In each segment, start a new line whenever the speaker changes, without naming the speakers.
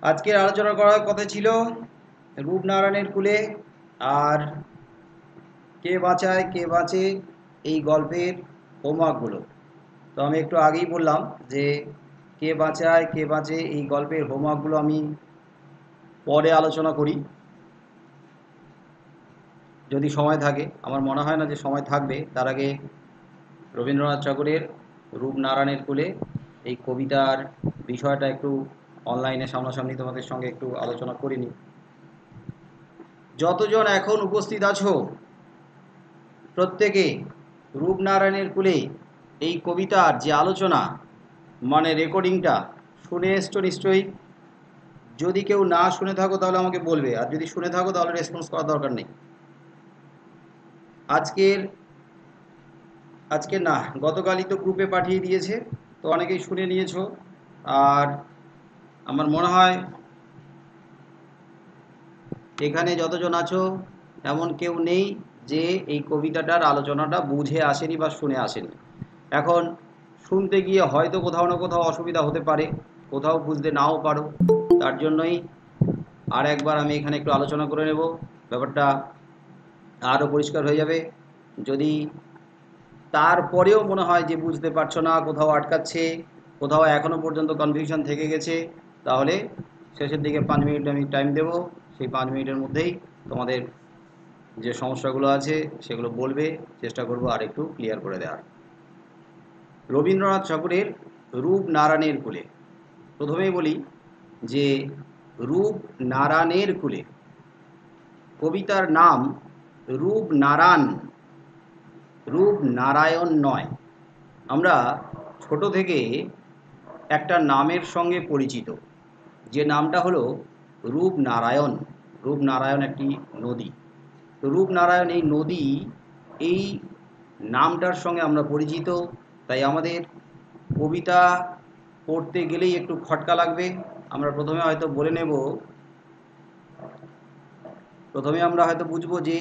আজকের আলোচনা করার কথা ছিল রূপনারায়ণের কুলে আর কে বাঁচায় কে বাঁচে এই গল্পের হোমওয়ার্কগুলো। তো আমি একটু আগেই বললাম যে কে বাঁচায় কে বাঁচে এই গল্পের হোমওয়ার্কগুলো আমি পরে আলোচনা করি যদি সময় থাকে। আমার মনে হয় না যে সময় থাকবে। তার আগে রবীন্দ্রনাথ ঠাকুরের রূপনারায়ণের কুলে এই কবিতার বিষয়টা একটু অনলাইনে সামনাসামনি তোমাদের সঙ্গে একটু আলোচনা করে নিই। যতজন এখন উপস্থিত আছো প্রত্যেকে রূপনারায়ণের কুলে এই কবিতার যে আলোচনা মানে রেকর্ডিংটা শুনে এসছো নিশ্চয়ই। যদি কেউ না শুনে থাকো তাহলে আমাকে বলবে, আর যদি শুনে থাকো তাহলে রেসপন্স করার দরকার নেই। আজকের আজকে না, গতকালই তো গ্রুপে পাঠিয়ে দিয়েছে, তো অনেকেই শুনে নিয়েছো। আর আমার মনে হয় এখানে যতজন আছো এমন কেউ নেই যে এই কবিতাটার আলোচনাটা বুঝে আসেনি বা শুনে আসেনি। এখন শুনতে গিয়ে হয়তো কোথাও না কোথাও অসুবিধা হতে পারে, কোথাও বুঝতে নাও পারো। তার জন্যই আর একবার আমি এখানে একটু আলোচনা করে নেব, ব্যাপারটা আরও পরিষ্কার হয়ে যাবে। যদি তারপরেও মনে হয় যে বুঝতে পারছো না, কোথাও আটকাচ্ছে, কোথাও এখনও পর্যন্ত কনফিউশন থেকে গেছে, তাহলে শেষের দিকে 5 মিনিট আমি টাইম দেব। সেই 5 মিনিটের মধ্যেই তোমাদের যে সমস্যাগুলো আছে সেগুলো বলবে, চেষ্টা করব আর একটু ক্লিয়ার করে দেওয়ার। রবীন্দ্রনাথ ঠাকুরের রূপনারায়ণের কুলে প্রথমেই বলি যে রূপনারায়ণের কুলে কবিতার নাম রূপনারায়ণ, রূপনারায়ণ নয়। আমরা ছোট থেকে একটা নামের সঙ্গে পরিচিত, যে নামটা হলো রূপনারায়ণ। রূপনারায়ণ একটি নদী। তো রূপনারায়ণ এই নদী, এই নামটার সঙ্গে আমরা পরিচিত, তাই আমাদের কবিতা পড়তে গেলেই একটু খটকা লাগবে। আমরা প্রথমে হয়তো বলে নেব, প্রথমে আমরা হয়তো বুঝবো যে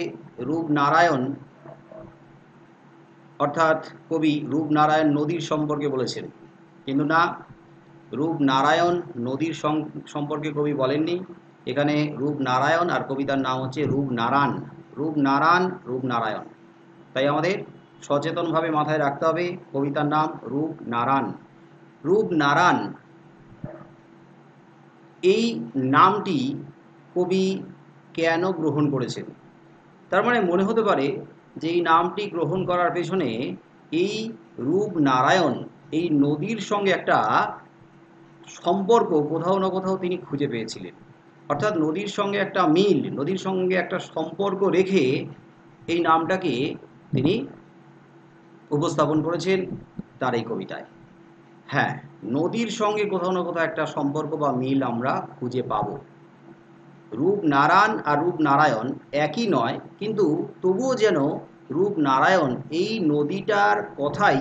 রূপনারায়ণ অর্থাৎ কবি রূপনারায়ণ নদীর সম্পর্কে বলেছেন, কিন্তু না, রূপনারায়ণ নদীর সম্পর্কে কবি বলেননি। এখানে রূপনারায়ণ আর কবিতার নাম হচ্ছে রূপনারায়ণ। রূপনারায়ণ, রূপনারায়ণ। তাই আমাদের সচেতনভাবে মাথায় রাখতে হবে কবিতার নাম রূপনারায়ণ। রূপনারায়ণ এই নামটি কবি কেন গ্রহণ করেছেন? তার মানে মনে হতে পারে যে এই নামটি গ্রহণ করার পেছনে এই রূপনারায়ণ এই নদীর সঙ্গে একটা সম্পর্ক কোথাও না কোথাও তিনি খুঁজে পেয়েছিলেন। অর্থাৎ নদীর সঙ্গে একটা মিল, নদীর সঙ্গে একটা সম্পর্ক রেখে এই নামটাকে তিনি উপস্থাপন করেছেন তার এই কবিতায়। হ্যাঁ, নদীর সঙ্গে কোথাও না কোথাও একটা সম্পর্ক বা মিল আমরা খুঁজে পাব। রূপনারায়ণ আর রূপনারায়ণ একই নয়, কিন্তু তবুও যেন রূপনারায়ণ এই নদীটার কথাই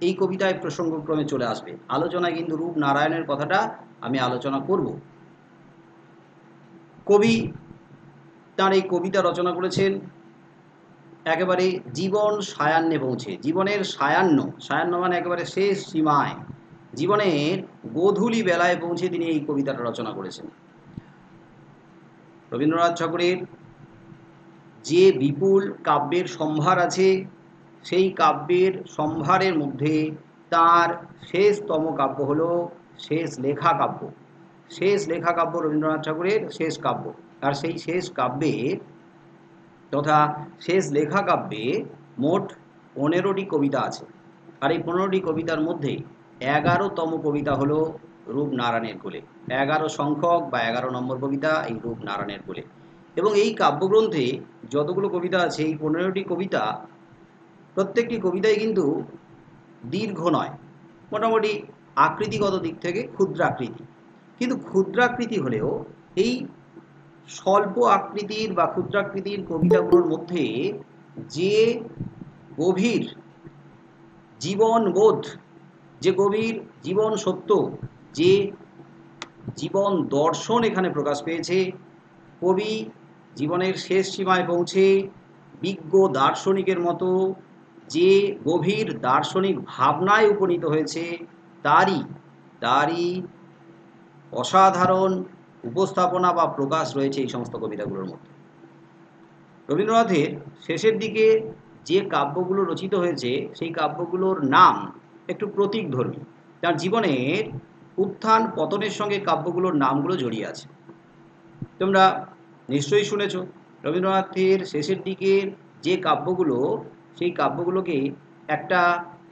এই কবিতায় প্রসঙ্গক্রমে চলে আসবে। আলোচনায় কিন্তু রূপনারায়ণের কথাটা আমি আলোচনা করব। কবি তার এই কবিতা রচনা করেছেন একেবারে জীবন সায়ান্নে পৌঁছে। জীবনের সায়ান্ন, সায়ান্ন মানে একেবারে শেষ সীমায়, জীবনের গোধূলি বেলায় পৌঁছে তিনি এই কবিতাটা রচনা করেছেন। রবীন্দ্রনাথ ঠাকুরের যে বিপুল কাব্যের সম্ভার আছে, সেই কাব্যের সম্ভারের মধ্যে তার শেষতম কাব্য হল শেষ লেখা কাব্য। শেষ লেখা কাব্য রবীন্দ্রনাথ ঠাকুরের শেষ কাব্য। আর সেই শেষ কাব্যে তথা শেষ লেখা কাব্যে মোট 15টি কবিতা আছে। আর এই 15টি কবিতার মধ্যে 11তম কবিতা হলো রূপনারায়ণের কোলে। 11 সংখ্যক বা 11 নম্বর কবিতা এই রূপনারায়ণের কোলে। এবং এই কাব্যগ্রন্থে যতগুলো কবিতা আছে, এই 15টি কবিতা প্রত্যেকটি কবিতাই কিন্তু দীর্ঘ নয়, মোটামুটি আকৃতিগত দিক থেকে ক্ষুদ্রাকৃতি। কিন্তু ক্ষুদ্রাকৃতি হলেও এই স্বল্প আকৃতির বা ক্ষুদ্রাকৃতির কবিতাগুলোর মধ্যে যে গভীর জীবনবোধ, যে গভীর জীবন সত্য, যে জীবন দর্শন এখানে প্রকাশ পেয়েছে, কবি জীবনের শেষ সীমায় পৌঁছে বিজ্ঞ দার্শনিকের মতো যে গভীর দার্শনিক ভাবনায় উপনীত হয়েছে, তারই অসাধারণ উপস্থাপনা বা প্রকাশ রয়েছে এই সমস্ত কবিতাগুলোর মধ্যে। রবীন্দ্রনাথের শেষের দিকে যে কাব্যগুলো রচিত হয়েছে সেই কাব্যগুলোর নাম একটু প্রতীকধর্মী। তার জীবনের উত্থান পতনের সঙ্গে কাব্যগুলোর নামগুলো জড়িয়ে আছে। তোমরা নিশ্চয়ই শুনেছ রবীন্দ্রনাথের শেষের দিকের যে কাব্যগুলো, সেই কাব্যগুলোকে একটা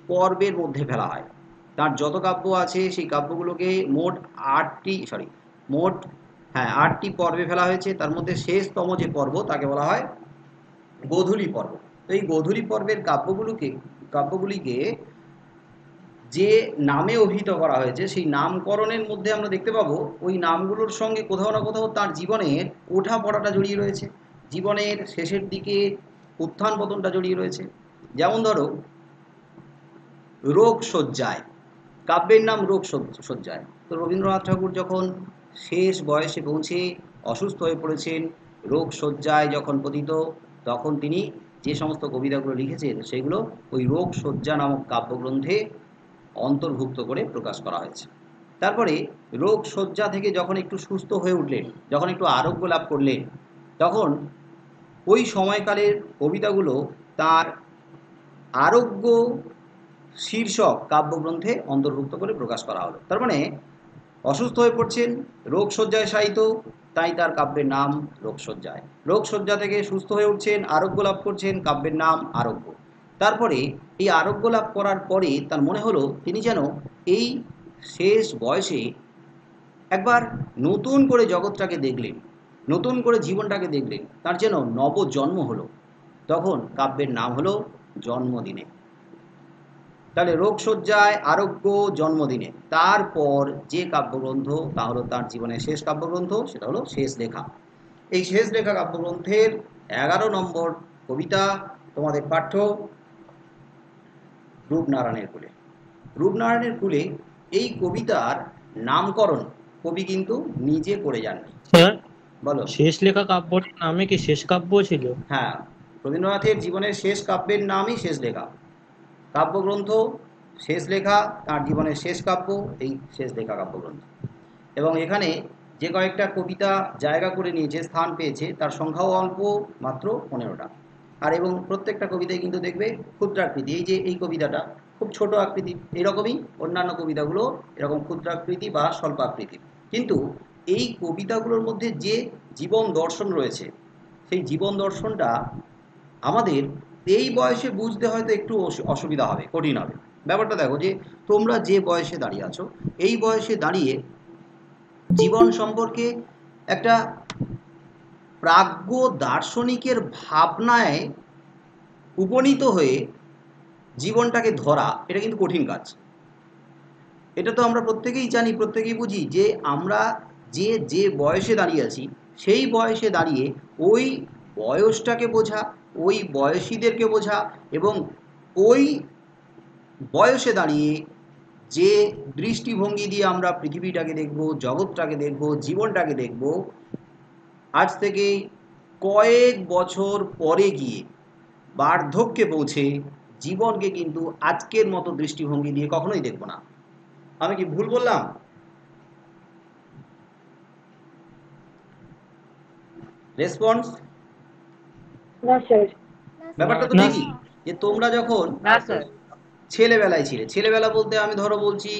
পর্বের মধ্যে ফেলা হয়। তার যত কাব্য আছে সেই কাব্যগুলোকে মোট 8টি পর্বে ফেলা হয়েছে। তার মধ্যে শেষতম যে পর্ব তাকে বলা হয় গোধূলি পর্ব। তো এই গোধূলি পর্বের কাব্যগুলিকে যে নামে অভিহিত করা হয়েছে সেই নামকরণের মধ্যে আমরা দেখতে পাবো ওই নামগুলোর সঙ্গে কোথাও না কোথাও তার জীবনের ওঠা পড়াটা জড়িয়ে রয়েছে, জীবনের শেষের দিকে উত্থান পতনটা জড়িয়ে রয়েছে। যেমন ধরো রোগ শয্যায়, কাব্যের নাম রোগ শয্যায়। তো রবীন্দ্রনাথ ঠাকুর যখন শেষ বয়সে পৌঁছে অসুস্থ হয়ে পড়েছেন, রোগ শয্যায় যখন পতিত, তখন তিনি যে সমস্ত কবিতাগুলো লিখেছেন সেগুলো ওই রোগ শয্যা নামক কাব্যগ্রন্থে অন্তর্ভুক্ত করে প্রকাশ করা হয়েছে। তারপরে রোগ শয্যা থেকে যখন একটু সুস্থ হয়ে উঠলেন, যখন একটু আরোগ্য লাভ করলেন, তখন ওই সময়কালের কবিতাগুলো তার আরোগ্য শীর্ষক কাব্যগ্রন্থে অন্তর্ভুক্ত করে প্রকাশ করা হলো। তার মানে অসুস্থ হয়ে পড়ছেন, রোগ শয্যায় শায়িত, তাই তার কাব্যের নাম রোগশয্যায়। রোগশয্যা থেকে সুস্থ হয়ে উঠছেন, আরোগ্য লাভ করছেন, কাব্যের নাম আরোগ্য। তারপরে এই আরোগ্য লাভ করার পরে তার মনে হলো তিনি যেন এই শেষ বয়সে একবার নতুন করে জগৎটাকে দেখলেন, নতুন করে জীবনটাকে দেখলেন, তার যেন নবজন্ম হলো। তখন কাব্যের নাম হলো জন্মদিনে। তাহলে রোগশয্যায়, আরোগ্য, জন্মদিনে। তারপর যে কাব্যগ্রন্থ তা হলো তার জীবনের শেষ কাব্যগ্রন্থ, সেটা হলো শেষ লেখা। এই শেষ লেখা কাব্যগ্রন্থের 11 নম্বর কবিতা তোমাদের পাঠ্য রূপনারায়ণের কুলে। রূপনারায়ণের কুলে এই কবিতার নামকরণ কবি কিন্তু নিজে করে যাননি।
স্যার,
বলো।
শেষ লেখা কাব্যটির নামে কি শেষ কাব্য ছিল?
হ্যাঁ, রবীন্দ্রনাথের জীবনের শেষ কাব্যের নামই শেষ লেখা। কাব্যগ্রন্থ শেষ লেখা, তার জীবনের শেষ কাব্য এই শেষ লেখা কাব্যগ্রন্থ। এবং এখানে যে কয়েকটা কবিতা জায়গা করে নিয়েছে, স্থান পেয়েছে, তার সংখ্যাও অল্প, মাত্র 15টা। আর এবং প্রত্যেকটা কবিতায় কিন্তু দেখবে ক্ষুদ্রাকৃতি। এই যে এই কবিতাটা খুব ছোট আকৃতি, এরকমই অন্যান্য কবিতাগুলো এরকম ক্ষুদ্রাকৃতি বা স্বল্পাকৃতি। কিন্তু এই কবিতাগুলোর মধ্যে যে জীবন দর্শন রয়েছে, সেই জীবন দর্শনটা আমাদের এই বয়সে বুঝতে হয়তো একটু অসুবিধা হবে, কঠিন হবে। ব্যাপারটা দেখো যে তোমরা যে বয়সে দাঁড়িয়ে আছো, এই বয়সে দাঁড়িয়ে জীবন সম্পর্কে একটা প্রাজ্ঞ দার্শনিকের ভাবনায় উপনীত হয়ে জীবনটাকে ধরা, এটা কিন্তু কঠিন কাজ। এটা তো আমরা প্রত্যেকেই জানি, প্রত্যেকেই বুঝি যে আমরা যে যে বয়সে দাঁড়িয়ে আছি, সেই বয়সে দাঁড়িয়ে ওই বয়সটাকে বোঝা, ওই বয়সীদেরকে বোঝা, এবং ওই বয়সে দাঁড়িয়ে যে দৃষ্টিভঙ্গি দিয়ে আমরা পৃথিবীটাকে দেখব, জগৎটাকে দেখব, জীবনটাকে দেখব, আজ থেকে কয়েক বছর পরে গিয়ে বার্ধক্যে পৌঁছে জীবনকে কিন্তু আজকের মতো দৃষ্টিভঙ্গি দিয়ে কখনোই দেখব না। আমি কি ভুল বললাম? রেসপন্স?
না স্যার।
ব্যাপারটা তো
না
ঠিকই যে তোমরা যখন
না স্যার।
ছেলেবেলায় ছিলে, ছেলেবেলা বলতে আমি ধরো বলছি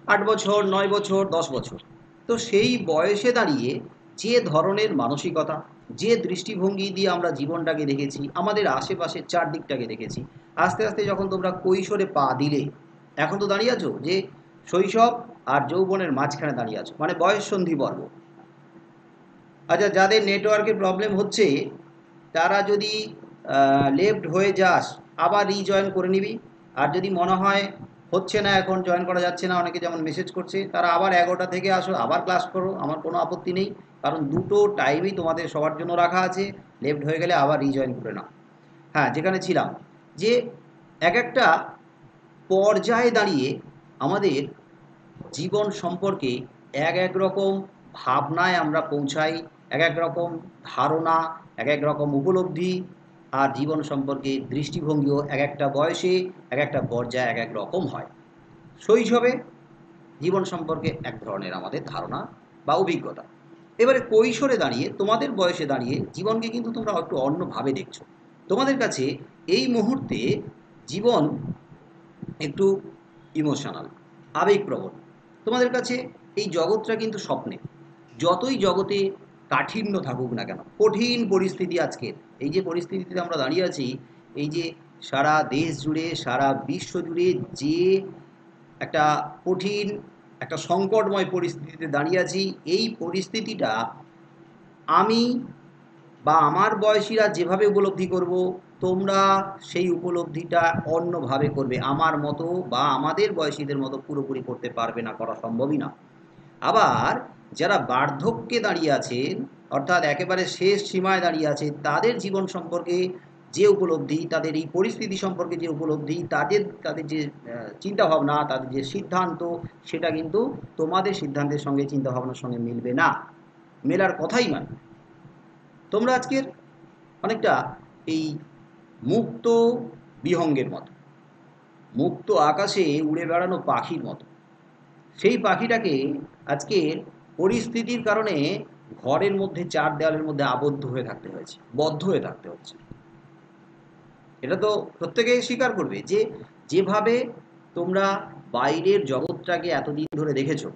8 বছর, 9 বছর, 10 বছর, তো সেই বয়সে দাঁড়িয়ে যে ধরনের মানসিকতা, যে দৃষ্টিভঙ্গি দিয়ে আমরা জীবনটাকে দেখেছি, আমাদের আশেপাশের চারদিকটাকে দেখেছি, আস্তে আস্তে যখন তোমরা কৈশোরে পা দিলে, এখন তো দাঁড়িয়ে আছো যে শৈশব আর যৌবনের মাঝখানে দাঁড়িয়ে আছো, মানে বয়স সন্ধি পর্ব। আচ্ছা, যাদের নেটওয়ার্কের প্রবলেম হচ্ছে তারা যদি লেফট হয়ে যাস, আবার রিজয়েন করে নিবি। আর যদি মনে হয় হচ্ছে না, এখন জয়েন করা যাচ্ছে না, অনেকে যেমন মেসেজ করছে, তারা আবার 11টা থেকে আসো, আবার ক্লাস করো, আমার কোনো আপত্তি নেই। কারণ দুটো টাইমই তোমাদের সবার জন্য রাখা আছে। লেফট হয়ে গেলে আবার রিজয়েন করে নাও। হ্যাঁ, যেখানে ছিলাম যে এক একটা পর্যায়ে দাঁড়িয়ে আমাদের জীবন সম্পর্কে এক এক রকম ভাবনায় আমরা পৌঁছাই, এক এক রকম ধারণা, এক এক রকম উপলব্ধি, আর জীবন সম্পর্কে দৃষ্টিভঙ্গিও এক একটা বয়সে, এক একটা পর্যায়ে এক এক রকম হয়। শৈশবে জীবন সম্পর্কে এক ধরনের আমাদের ধারণা, বা অভিজ্ঞতা। এবারে কৈশোরে দাঁড়িয়ে, তোমাদের বয়সে দাঁড়িয়ে জীবনকে কিন্তু তোমরা একটু অন্যভাবে দেখছো। তোমাদের কাছে এই মুহূর্তে জীবন একটু ইমোশনাল, আবেগপ্রবণ। তোমাদের কাছে এই জগৎটা কিন্তু স্বপ্নে। যতই জগতে কাঠিন্য থাকুক না কেন, কঠিন পরিস্থিতি আজকের, এই যে পরিস্থিতিতে আমরা দাঁড়িয়ে আছি, এই যে সারা দেশ জুড়ে, সারা বিশ্ব জুড়ে যে একটা কঠিন, একটা সংকটময় পরিস্থিতিতে দাঁড়িয়ে আছি, এই পরিস্থিতিটা আমি বা আমার বয়সীরা যেভাবে উপলব্ধি করব, তোমরা সেই উপলব্ধিটা অন্যভাবে করবে। আমার মতো বা আমাদের বয়সীদের মতো পুরোপুরি করতে পারবে না, করা সম্ভবই না। আবার যারা বার্ধক্যে দাঁড়িয়ে আছেন, অর্থাৎ একেবারে শেষ সীমায় দাঁড়িয়ে আছে, তাদের জীবন সম্পর্কে যে উপলব্ধি, তাদের এই পরিস্থিতি সম্পর্কে যে উপলব্ধি, তাদের তাদের যে চিন্তাভাবনা, তাদের যে সিদ্ধান্ত, সেটা কিন্তু তোমাদের সিদ্ধান্তের সঙ্গে, চিন্তাভাবনার সঙ্গে মিলবে না, মেলার কথাই নয়। তোমরা আজকের অনেকটা এই মুক্ত বিহঙ্গের মতো, মুক্ত আকাশে উড়ে বেড়ানো পাখির মতো। সেই পাখিটাকে আজকের পরিস্থিতির কারণে ঘরের মধ্যে, চার দেওয়ালের মধ্যে আবদ্ধ হয়ে থাকতে হয়েছে, বদ্ধ হয়ে থাকতে হচ্ছে। এটা তো প্রত্যেকেই স্বীকার করবে যে যেভাবে তোমরা বাইরের জগৎটাকে এতদিন ধরে দেখেছো,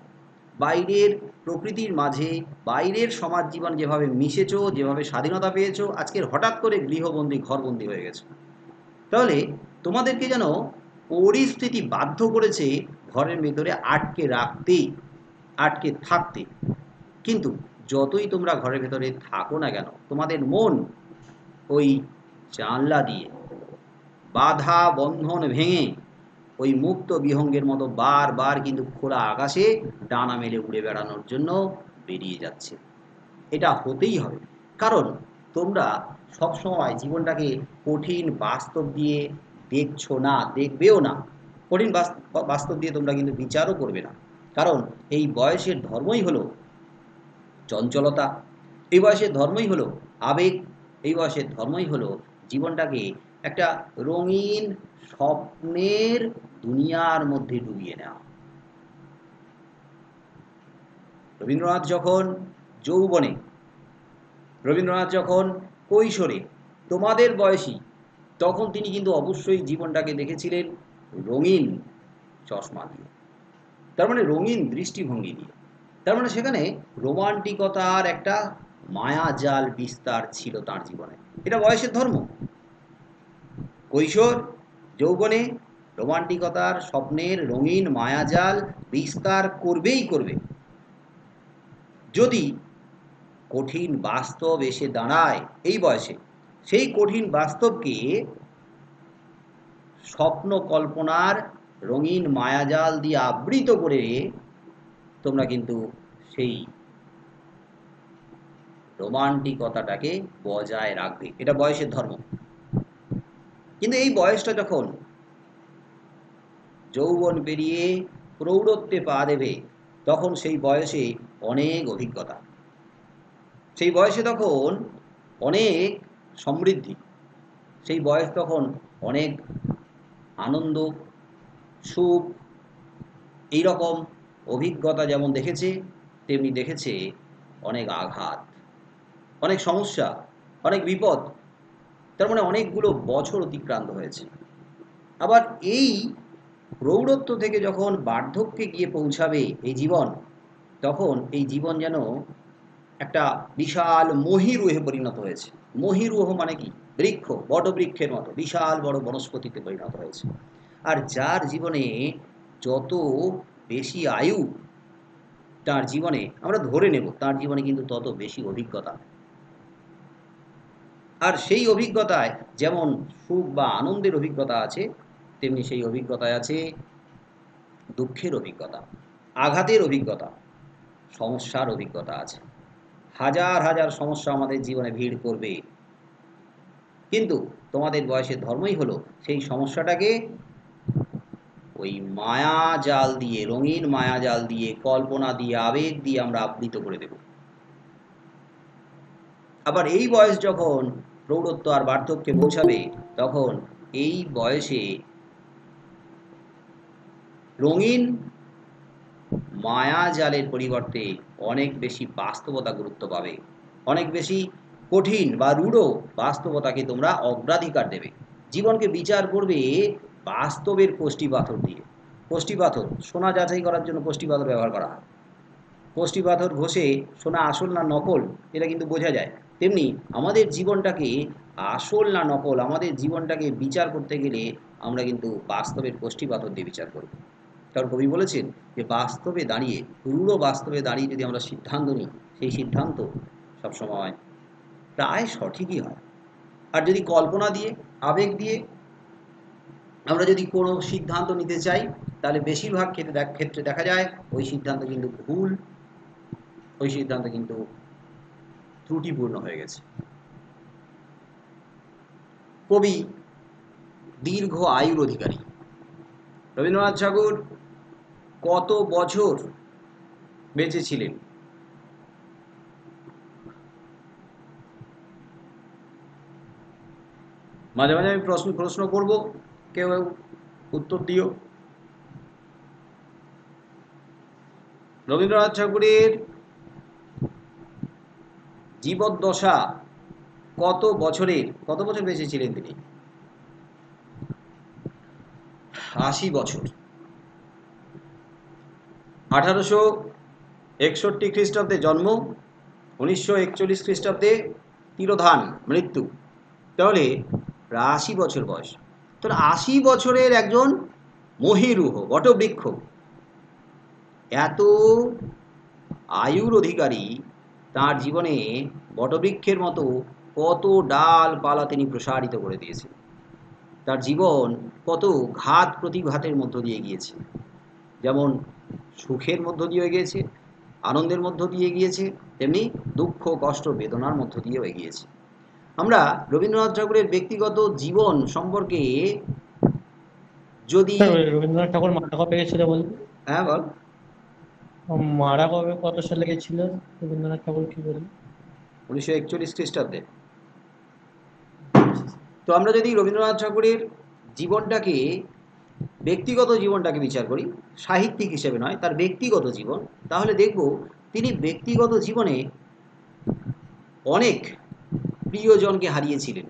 বাইরের প্রকৃতির মাঝে, বাইরের সমাজ জীবন যেভাবে মিশেছো, যেভাবে স্বাধীনতা পেয়েছো, আজকের হঠাৎ করে গৃহবন্দী, ঘরবন্দি হয়ে গেছো। তাহলে তোমাদেরকে যেন পরিস্থিতি বাধ্য করেছে ঘরের ভেতরে আটকে রাখতে, আটকে থাকতে। কিন্তু যতই তোমরা ঘরের ভেতরে থাকো না কেন, তোমাদের মন ওই জানলা দিয়ে বাধা বন্ধন ভেঙে ওই মুক্ত বিহঙ্গের মতো বারবার কিন্তু খোলা আকাশে ডানা মেলে উড়ে বেড়ানোর জন্য বেরিয়ে যাচ্ছে। এটা হতেই হবে, কারণ তোমরা সবসময় জীবনটাকে কঠিন বাস্তব দিয়ে দেখছো না, দেখবেও না। কঠিন বাস্তব দিয়ে তোমরা কিন্তু বিচারও করবে না, কারণ এই বয়সের ধর্মই হলো চঞ্চলতা, এই বয়সের ধর্মই হলো আবেগ, এই বয়সের ধর্মই হলো জীবনটাকে একটা রঙিন স্বপ্নের দুনিয়ার মধ্যে ডুবিয়ে নেওয়া। রবীন্দ্রনাথ যখন যৌবনে, রবীন্দ্রনাথ যখন কৈশোরে, তোমাদের বয়সী, তখন তিনি কিন্তু অবশ্যই জীবনটাকে দেখেছিলেন রঙিন চশমা দিয়ে, তার মানে রঙিন দৃষ্টিভঙ্গি দিয়ে। তার মানে সেখানে রোমান্টিকতার একটা মায়াজাল বিস্তার ছিল তার জীবনে। এটা বয়সের ধর্ম। কৈশোর, যৌবনে রোমান্টিকতার স্বপ্নের রঙিন মায়াজাল বিস্তার করবেই করবে। যদি কঠিন বাস্তব এসে দাঁড়ায় এই বয়সে, সেই কঠিন বাস্তবকে স্বপ্ন কল্পনার রঙিন মায়াজাল দিয়ে আবৃত করে তোমরা কিন্তু সেই রোমান্টিকতাটাকে বজায় রাখবে। এটা বয়সের ধর্ম। কিন্তু এই বয়সটা যখন যৌবন পেরিয়ে প্রৌঢ়ত্বে পা দেবে, তখন সেই বয়সে অনেক অভিজ্ঞতা, সেই বয়সে তখন অনেক সমৃদ্ধি, সেই বয়স তখন অনেক আনন্দ, সুখ, এইরকম অভিজ্ঞতা যেমন দেখেছে, তেমনি দেখেছে অনেক আঘাত, অনেক সমস্যা, অনেক বিপদ। তার মানে অনেকগুলো বছর অতিক্রান্ত হয়েছে। আবার এই প্রৌঢ়ত্ব থেকে যখন বার্ধক্যে গিয়ে পৌঁছাবে এই জীবন, তখন এই জীবন যেন একটা বিশাল মহীরুহে পরিণত হয়েছে। মহীরুহ মানে কি? বৃক্ষ, বটবৃক্ষের মতো বিশাল বড় বনস্পতিতে পরিণত হয়েছে। আর যার জীবনে যত বেশি আয়ু, তার জীবনে আমরা ধরে নেব তার জীবনে কিন্তু তত বেশি অভিজ্ঞতা। আর সেই অভিজ্ঞতায় যেমন সুখ বা আনন্দের অভিজ্ঞতা আছে, তেমনি সেই অভিজ্ঞতায় আছে দুঃখের অভিজ্ঞতা, আঘাতের অভিজ্ঞতা, সমস্যার অভিজ্ঞতা আছে। হাজার হাজার সমস্যা আমাদের জীবনে ভিড় করবে, কিন্তু তোমাদের বয়সের ধর্মই হলো সেই সমস্যাটাকে ওই মায়া জাল দিয়ে, রঙিন মায়া জাল দিয়ে, কল্পনা দিয়ে, আবেগ দিয়ে আমরা আবৃত করে দেব। আবার এই বয়স যখন প্রৌঢ়ত্ব আর বার্ধক্যে পৌঁছাবে, তখন এই বয়সে রঙিন মায়াজালের পরিবর্তে অনেক বেশি বাস্তবতা গুরুত্ব পাবে, অনেক বেশি কঠিন বা রূঢ় বাস্তবতাকে তোমরা অগ্রাধিকার দেবে। জীবনকে বিচার করবে বাস্তবের কোষ্ঠী পাথর দিয়ে। কোষ্ঠী পাথর, সোনা যাচাই করার জন্য কোষ্ঠী পাথর ব্যবহার করা হয়। কোষ্ঠী পাথর ঘষে সোনা আসল না নকল এটা কিন্তু বোঝা যায়। তেমনি আমাদের জীবনটাকে আসল না নকল, আমাদের জীবনটাকে বিচার করতে গেলে আমরা কিন্তু বাস্তবের কোষ্ঠী পাথর দিয়ে বিচার করব। কারণ কবি বলেছেন যে বাস্তবে দাঁড়িয়ে, রূঢ় বাস্তবে দাঁড়িয়ে যদি আমরা সিদ্ধান্ত নিই, সেই সিদ্ধান্ত সবসময় প্রায় সঠিকই হয়। আর যদি কল্পনা দিয়ে, আবেগ দিয়ে আমরা যদি কোনো সিদ্ধান্ত নিতে চাই, তাহলে বেশিরভাগ ক্ষেত্রে দেখা যায় ওই সিদ্ধান্ত কিন্তু ভুল, ওই সিদ্ধান্ত কিন্তু ত্রুটিপূর্ণ হয়ে গেছে। কবি দীর্ঘ আয়ুর অধিকারী। রবীন্দ্রনাথ ঠাকুর কত বছর বেঁচে ছিলেন? মাঝে মাঝে আমি প্রশ্ন করব, কেউ উত্তর দিও। রবীন্দ্রনাথ ঠাকুরের জীবদ্দশা কত বছর বেঁচে ছিলেন তিনি? 80 বছর। 1861 খ্রিস্টাব্দে জন্ম, 1941 খ্রিস্টাব্দে তিরোধান, মৃত্যু। তাহলে 80 বছর বয়স। তাহলে 80 বছরের একজন মহীরুহ বটবৃক্ষ, এত আয়ুর অধিকারী, তার জীবনে বটবৃক্ষের মতো কত ডালপালা তিনি প্রসারিত করে দিয়েছেন। তার জীবন কত ঘাত প্রতিঘাতের মধ্য দিয়ে গিয়েছে, যেমন সুখের মধ্য দিয়ে গিয়েছে, আনন্দের মধ্য দিয়ে গিয়েছে, তেমনি দুঃখ কষ্ট বেদনার মধ্য দিয়েও এগিয়েছে। আমরা রবীন্দ্রনাথ ঠাকুরের ব্যক্তিগত জীবন সম্পর্কে যদি
রবীন্দ্রনাথ ঠাকুর মারা কবে গেছিল বলুন?
হ্যাঁ বল।
মারা কবে, কত সালে গেছিল রবীন্দ্রনাথ ঠাকুর, কি বলুন?
1941 খ্রিস্টাব্দে। তো আমরা যদি রবীন্দ্রনাথ ঠাকুরের জীবনটাকে, ব্যক্তিগত জীবনটাকে বিচার করি, সাহিত্যিক হিসেবে নয়, তার ব্যক্তিগত জীবন, তাহলে দেখব তিনি ব্যক্তিগত জীবনে অনেক প্রিয়জনকে হারিয়েছিলেন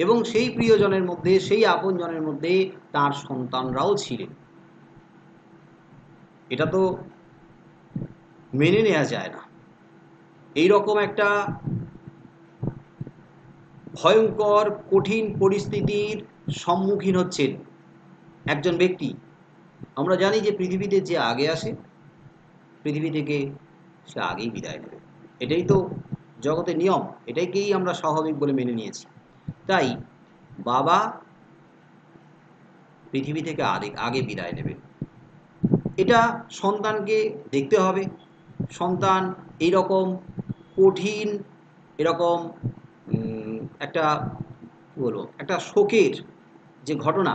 এবং সেই প্রিয়জনের মধ্যে, সেই আপনজনের মধ্যে তার সন্তানরাও ছিলেন। এটা তো মেনে নেওয়া যায় না। এই রকম একটা ভয়ঙ্কর কঠিন পরিস্থিতির সম্মুখীন হচ্ছেন একজন ব্যক্তি। আমরা জানি যে পৃথিবীতে যে আগে আসে, পৃথিবী থেকে সে আগেই বিদায় নেবে। এটাই তো জগতের নিয়ম, এটাকেই আমরা স্বাভাবিক বলে মেনে নিয়েছি। তাই বাবা পৃথিবী থেকে আগে বিদায় নেবে, এটা সন্তানকে দেখতে হবে। সন্তান এইরকম কঠিন, এরকম একটা কী বলবো, একটা শোকের যে ঘটনা,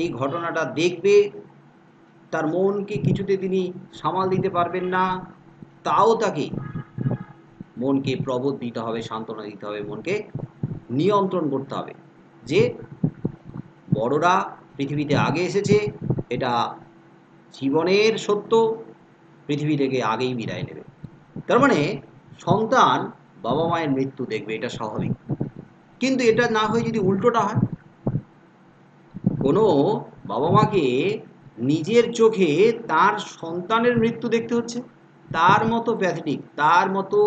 এই ঘটনাটা দেখবে, তার মনকে কিছুতে তিনি সামাল দিতে পারবেন না। তাও তাকে মনকে প্রবোধ দিতে হবে, সান্ত্বনা দিতে হবে, মনকে নিয়ন্ত্রণ করতে হবে যে বড়রা পৃথিবীতে আগে এসেছে, এটা জীবনের সত্য, পৃথিবী থেকে আগেই বিদায় নেবে। তার মানে সন্তান বাবা মায়ের মৃত্যু দেখবে, এটা স্বাভাবিক। কিন্তু এটা না হয়ে যদি উল্টোটা হয়, কোনো বাবা মাকে নিজের চোখে তার সন্তানের মৃত্যু দেখতে হচ্ছে, তার মতো প্যাথেটিক, তার মতো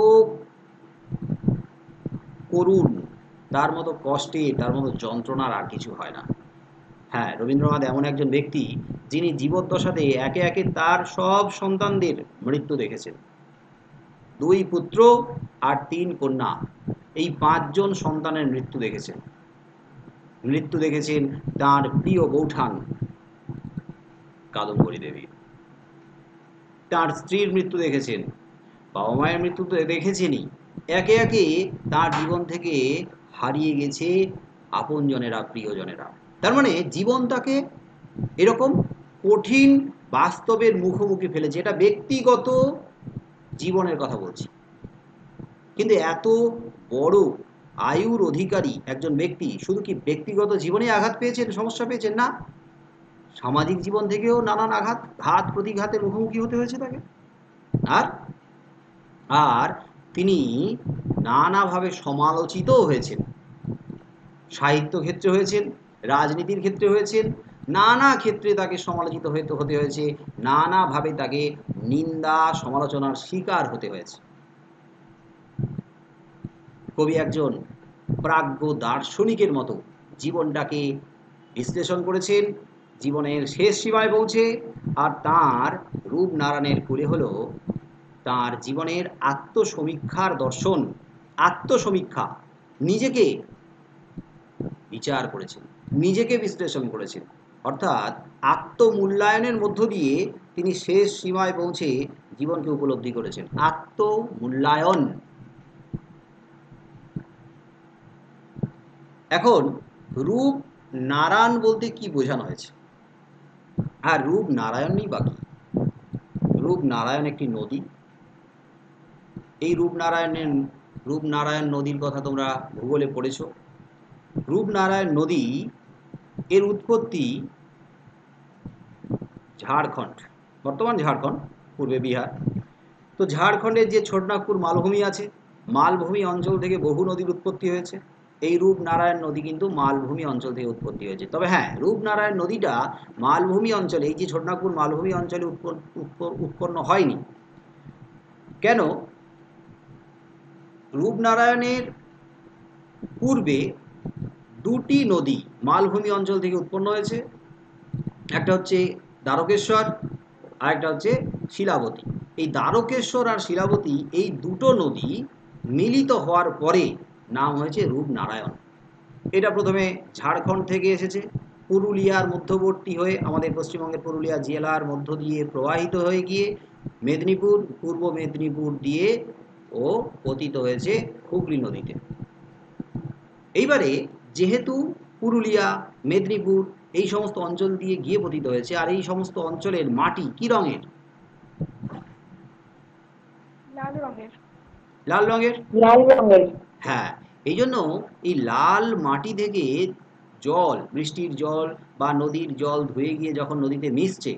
করুণ, তার মতো কষ্টে, তার মতো যন্ত্রণার আর কিছু হয় না। হ্যাঁ, রবীন্দ্রনাথ এমন একজন ব্যক্তি যিনি জীবদ্দশাতে একে একে তার সব সন্তানদের মৃত্যু দেখেছেন। 2 পুত্র আর 3 কন্যা, এই 5 জন সন্তানের মৃত্যু দেখেছেন। মৃত্যু দেখেছেন তার প্রিয় বৌঠান কাদম্বরী দেবীর, তার স্ত্রীর মৃত্যু দেখেছেন, বাবা মায়ের মৃত্যু তো দেখেছেনই, একে একে তার জীবন থেকে হারিয়ে গেছে আপনজনেরা, প্রিয়জনেরা। তার মানে জীবন তাকে এরকম কঠিন বাস্তবের মুখোমুখি ফেলেছে। এটা ব্যক্তিগত জীবনের কথা বলছি। কিন্তু এত বড় আয়ুর অধিকারী একজন ব্যক্তি শুধু কি ব্যক্তিগত জীবনে আঘাত পেয়েছেন, সমস্যা পেয়েছেন? না, সামাজিক জীবন থেকেও নানান ঘাত প্রতিঘাতের মুখোমুখি হতে হয়েছে তাকে। আর আর তিনি নানাভাবে সমালোচিতও হয়েছেন, সাহিত্য ক্ষেত্রে হয়েছেন, রাজনীতির ক্ষেত্রে হয়েছেন, নানা ক্ষেত্রে তাকে সমালোচিত হতে হয়েছে, নানাভাবে তাকে নিন্দা সমালোচনার শিকার হতে হয়েছে। কবি একজন প্রাজ্ঞ দার্শনিকের মতো জীবনটাকে বিশ্লেষণ করেছেন, জীবনের শেষ সীমায় পৌঁছে। আর তাঁর রূপনারায়ণের কুলে হলো তাঁর জীবনের আত্মসমীক্ষার দর্শন, আত্মসমীক্ষা। নিজেকে বিচার করেছেন, নিজেকে বিশ্লেষণ করেছেন, অর্থাৎ আত্মমূল্যায়নের মধ্য দিয়ে তিনি শেষ সীমায় পৌঁছে জীবনকে উপলব্ধি করেছেন। আত্মমূল্যায়ন। এখন রূপ নারায়ণ বলতে কি বোঝানো হয়েছে, আর রূপ নারায়ণই বাকি। রূপনারায়ণ একটি নদী। এই রূপনারায়ণ নদীর কথা তোমরা ভূগোলে পড়েছো। রূপনারায়ণ নদী এর উৎপত্তি ঝাড়খণ্ড, বর্তমান ঝাড়খণ্ড, পূর্বে বিহার। তো ঝাড়খণ্ডের যে ছোটনাগপুর মালভূমি আছে, মালভূমি অঞ্চল থেকে বহু নদীর উৎপত্তি হয়েছে। এই রূপনারায়ণ নদী কিন্তু মালভূমি অঞ্চল থেকে উৎপত্তি হয়েছে। তবে হ্যাঁ, রূপনারায়ণ নদীটা মালভূমি অঞ্চলে, এই যে ছোটনাগপুর মালভূমি অঞ্চলে উৎপন্ন হয়নি। কেন? রূপনারায়ণের পূর্বে দুটি নদী মালভূমি অঞ্চল থেকে উৎপন্ন হয়েছে। একটা হচ্ছে দ্বারকেশ্বর, আর একটা হচ্ছে শিলাবতী। এই দ্বারকেশ্বর আর শিলাবতী, এই দুটো নদী মিলিত হওয়ার পরে নাম হয়েছে রূপনারায়ণ। এটা প্রথমে ঝাড়খণ্ড থেকে এসেছে, পুরুলিয়ার মধ্যবর্তী হয়ে আমাদের পশ্চিমবঙ্গের পুরুলিয়া জেলার মধ্য দিয়ে প্রবাহিত হয়ে গিয়ে মেদিনীপুর, পূর্ব মেদিনীপুর দিয়ে ও পতিত হয়েছে হুগলি নদীতে। এইবারে যেহেতু পুরুলিয়া, মেদিনীপুর এই সমস্ত অঞ্চল দিয়ে গিয়ে পতিত হয়েছে, আর এই সমস্ত অঞ্চলের মাটি কি রঙের?
লাল রঙের।
লাল রঙের।
লাল রঙের।
হ্যাঁ, এই জন্য এই লাল মাটি থেকে জল, বৃষ্টির জল বা নদীর জল ধুয়ে গিয়ে যখন নদীতে মিশছে,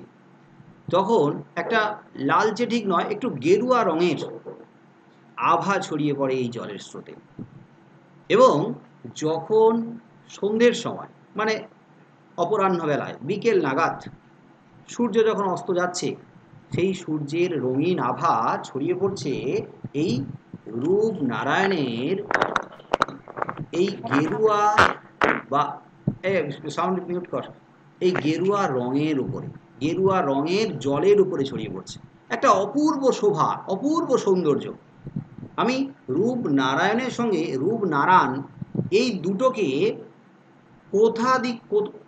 তখন একটা লালচে ঠিক নয়, একটু গেরুয়া রঙের আভা ছড়িয়ে পড়ে এই জলের স্রোতে। এবং যখন সন্ধ্যের সময়, মানে অপরাহ্নবেলায়, বিকেল নাগাদ সূর্য যখন অস্ত যাচ্ছে, সেই সূর্যের রঙিন আভা ছড়িয়ে পড়ছে এই রূপনারায়ণের এই গেরুয়া বা সাউন্ড মিউট কর, এই গেরুয়া রঙের উপরে, গেরুয়া রঙের জলের উপরে ছড়িয়ে পড়ছে একটা অপূর্ব শোভা, অপূর্ব সৌন্দর্য। আমি রূপনারায়ণের সঙ্গে রূপনারায়ণ এই দুটোকে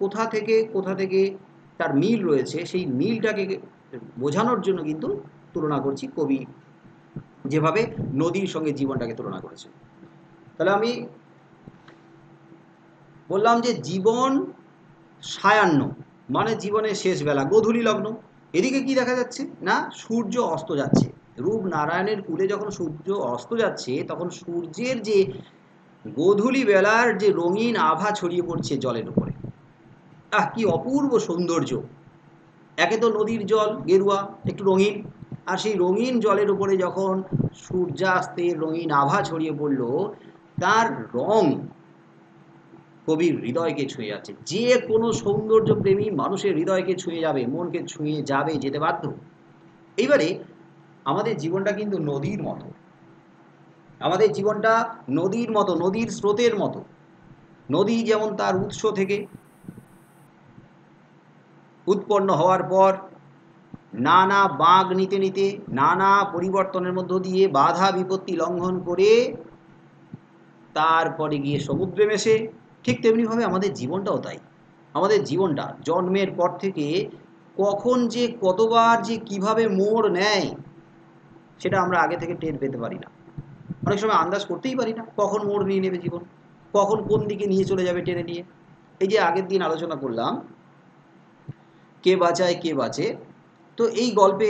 কোথা থেকে তার মিল রয়েছে, সেই মিলটাকে বোঝানোর জন্য কিন্তু তুলনা করছি, কবি যেভাবে নদীর সঙ্গে জীবনটাকে তুলনা করেছে। তাহলে আমি বললাম যে জীবন সায়াহ্ন, মানে জীবনের শেষ বেলা, গোধূলি লগ্ন। এদিকে কি দেখা যাচ্ছে না, সূর্য অস্ত যাচ্ছে। রূপনারায়ণের কুলে যখন সূর্য অস্ত যাচ্ছে, তখন সূর্যের যে গোধূলি বেলার যে রঙিন আভা ছড়িয়ে পড়ছে জলের উপরে, কি অপূর্ব সৌন্দর্য। একে তো নদীর জল গেরুয়া, একটু রঙিন, আর সেই রঙিন জলের উপরে যখন সূর্যাস্তের রঙিন আভা ছড়িয়ে পড়ল, তার রং কবির হৃদয়কে ছুঁয়ে যাচ্ছে। যে কোনো সৌন্দর্য প্রেমী মানুষের হৃদয়কে ছুঁয়ে যাবে, মনকে ছুঁয়ে যাবে, যেতে বাধ্য। এইবারে আমাদের জীবনটা কিন্তু নদীর মতো, আমাদের জীবনটা নদীর মতো, নদীর স্রোতের মতো। নদী যেমন তার উৎস থেকে উৎপন্ন হওয়ার পর নানা বাঁক নিতে নিতে, নানা পরিবর্তনের মধ্য দিয়ে, বাধা বিপত্তি লঙ্ঘন করে তারপরে গিয়ে সমুদ্রে মেশে, ঠিক তেমনিভাবে আমাদের জীবনটাও তাই। আমাদের জীবনটা জন্মের পর থেকে কখন যে কতবার যে কিভাবে মোড় নেয়, সেটা আমরা আগে থেকে টের পেতে পারি না। অনেক সময় আন্দাজ করতেই পারি না কখন মোড় নিয়ে নেবে জীবন, কখন কোন দিকে নিয়ে চলে যাবে টেনে নিয়ে। এই যে আগের দিন আলোচনা করলাম কে বাঁচায় কে বাঁচে, তো এই গল্পে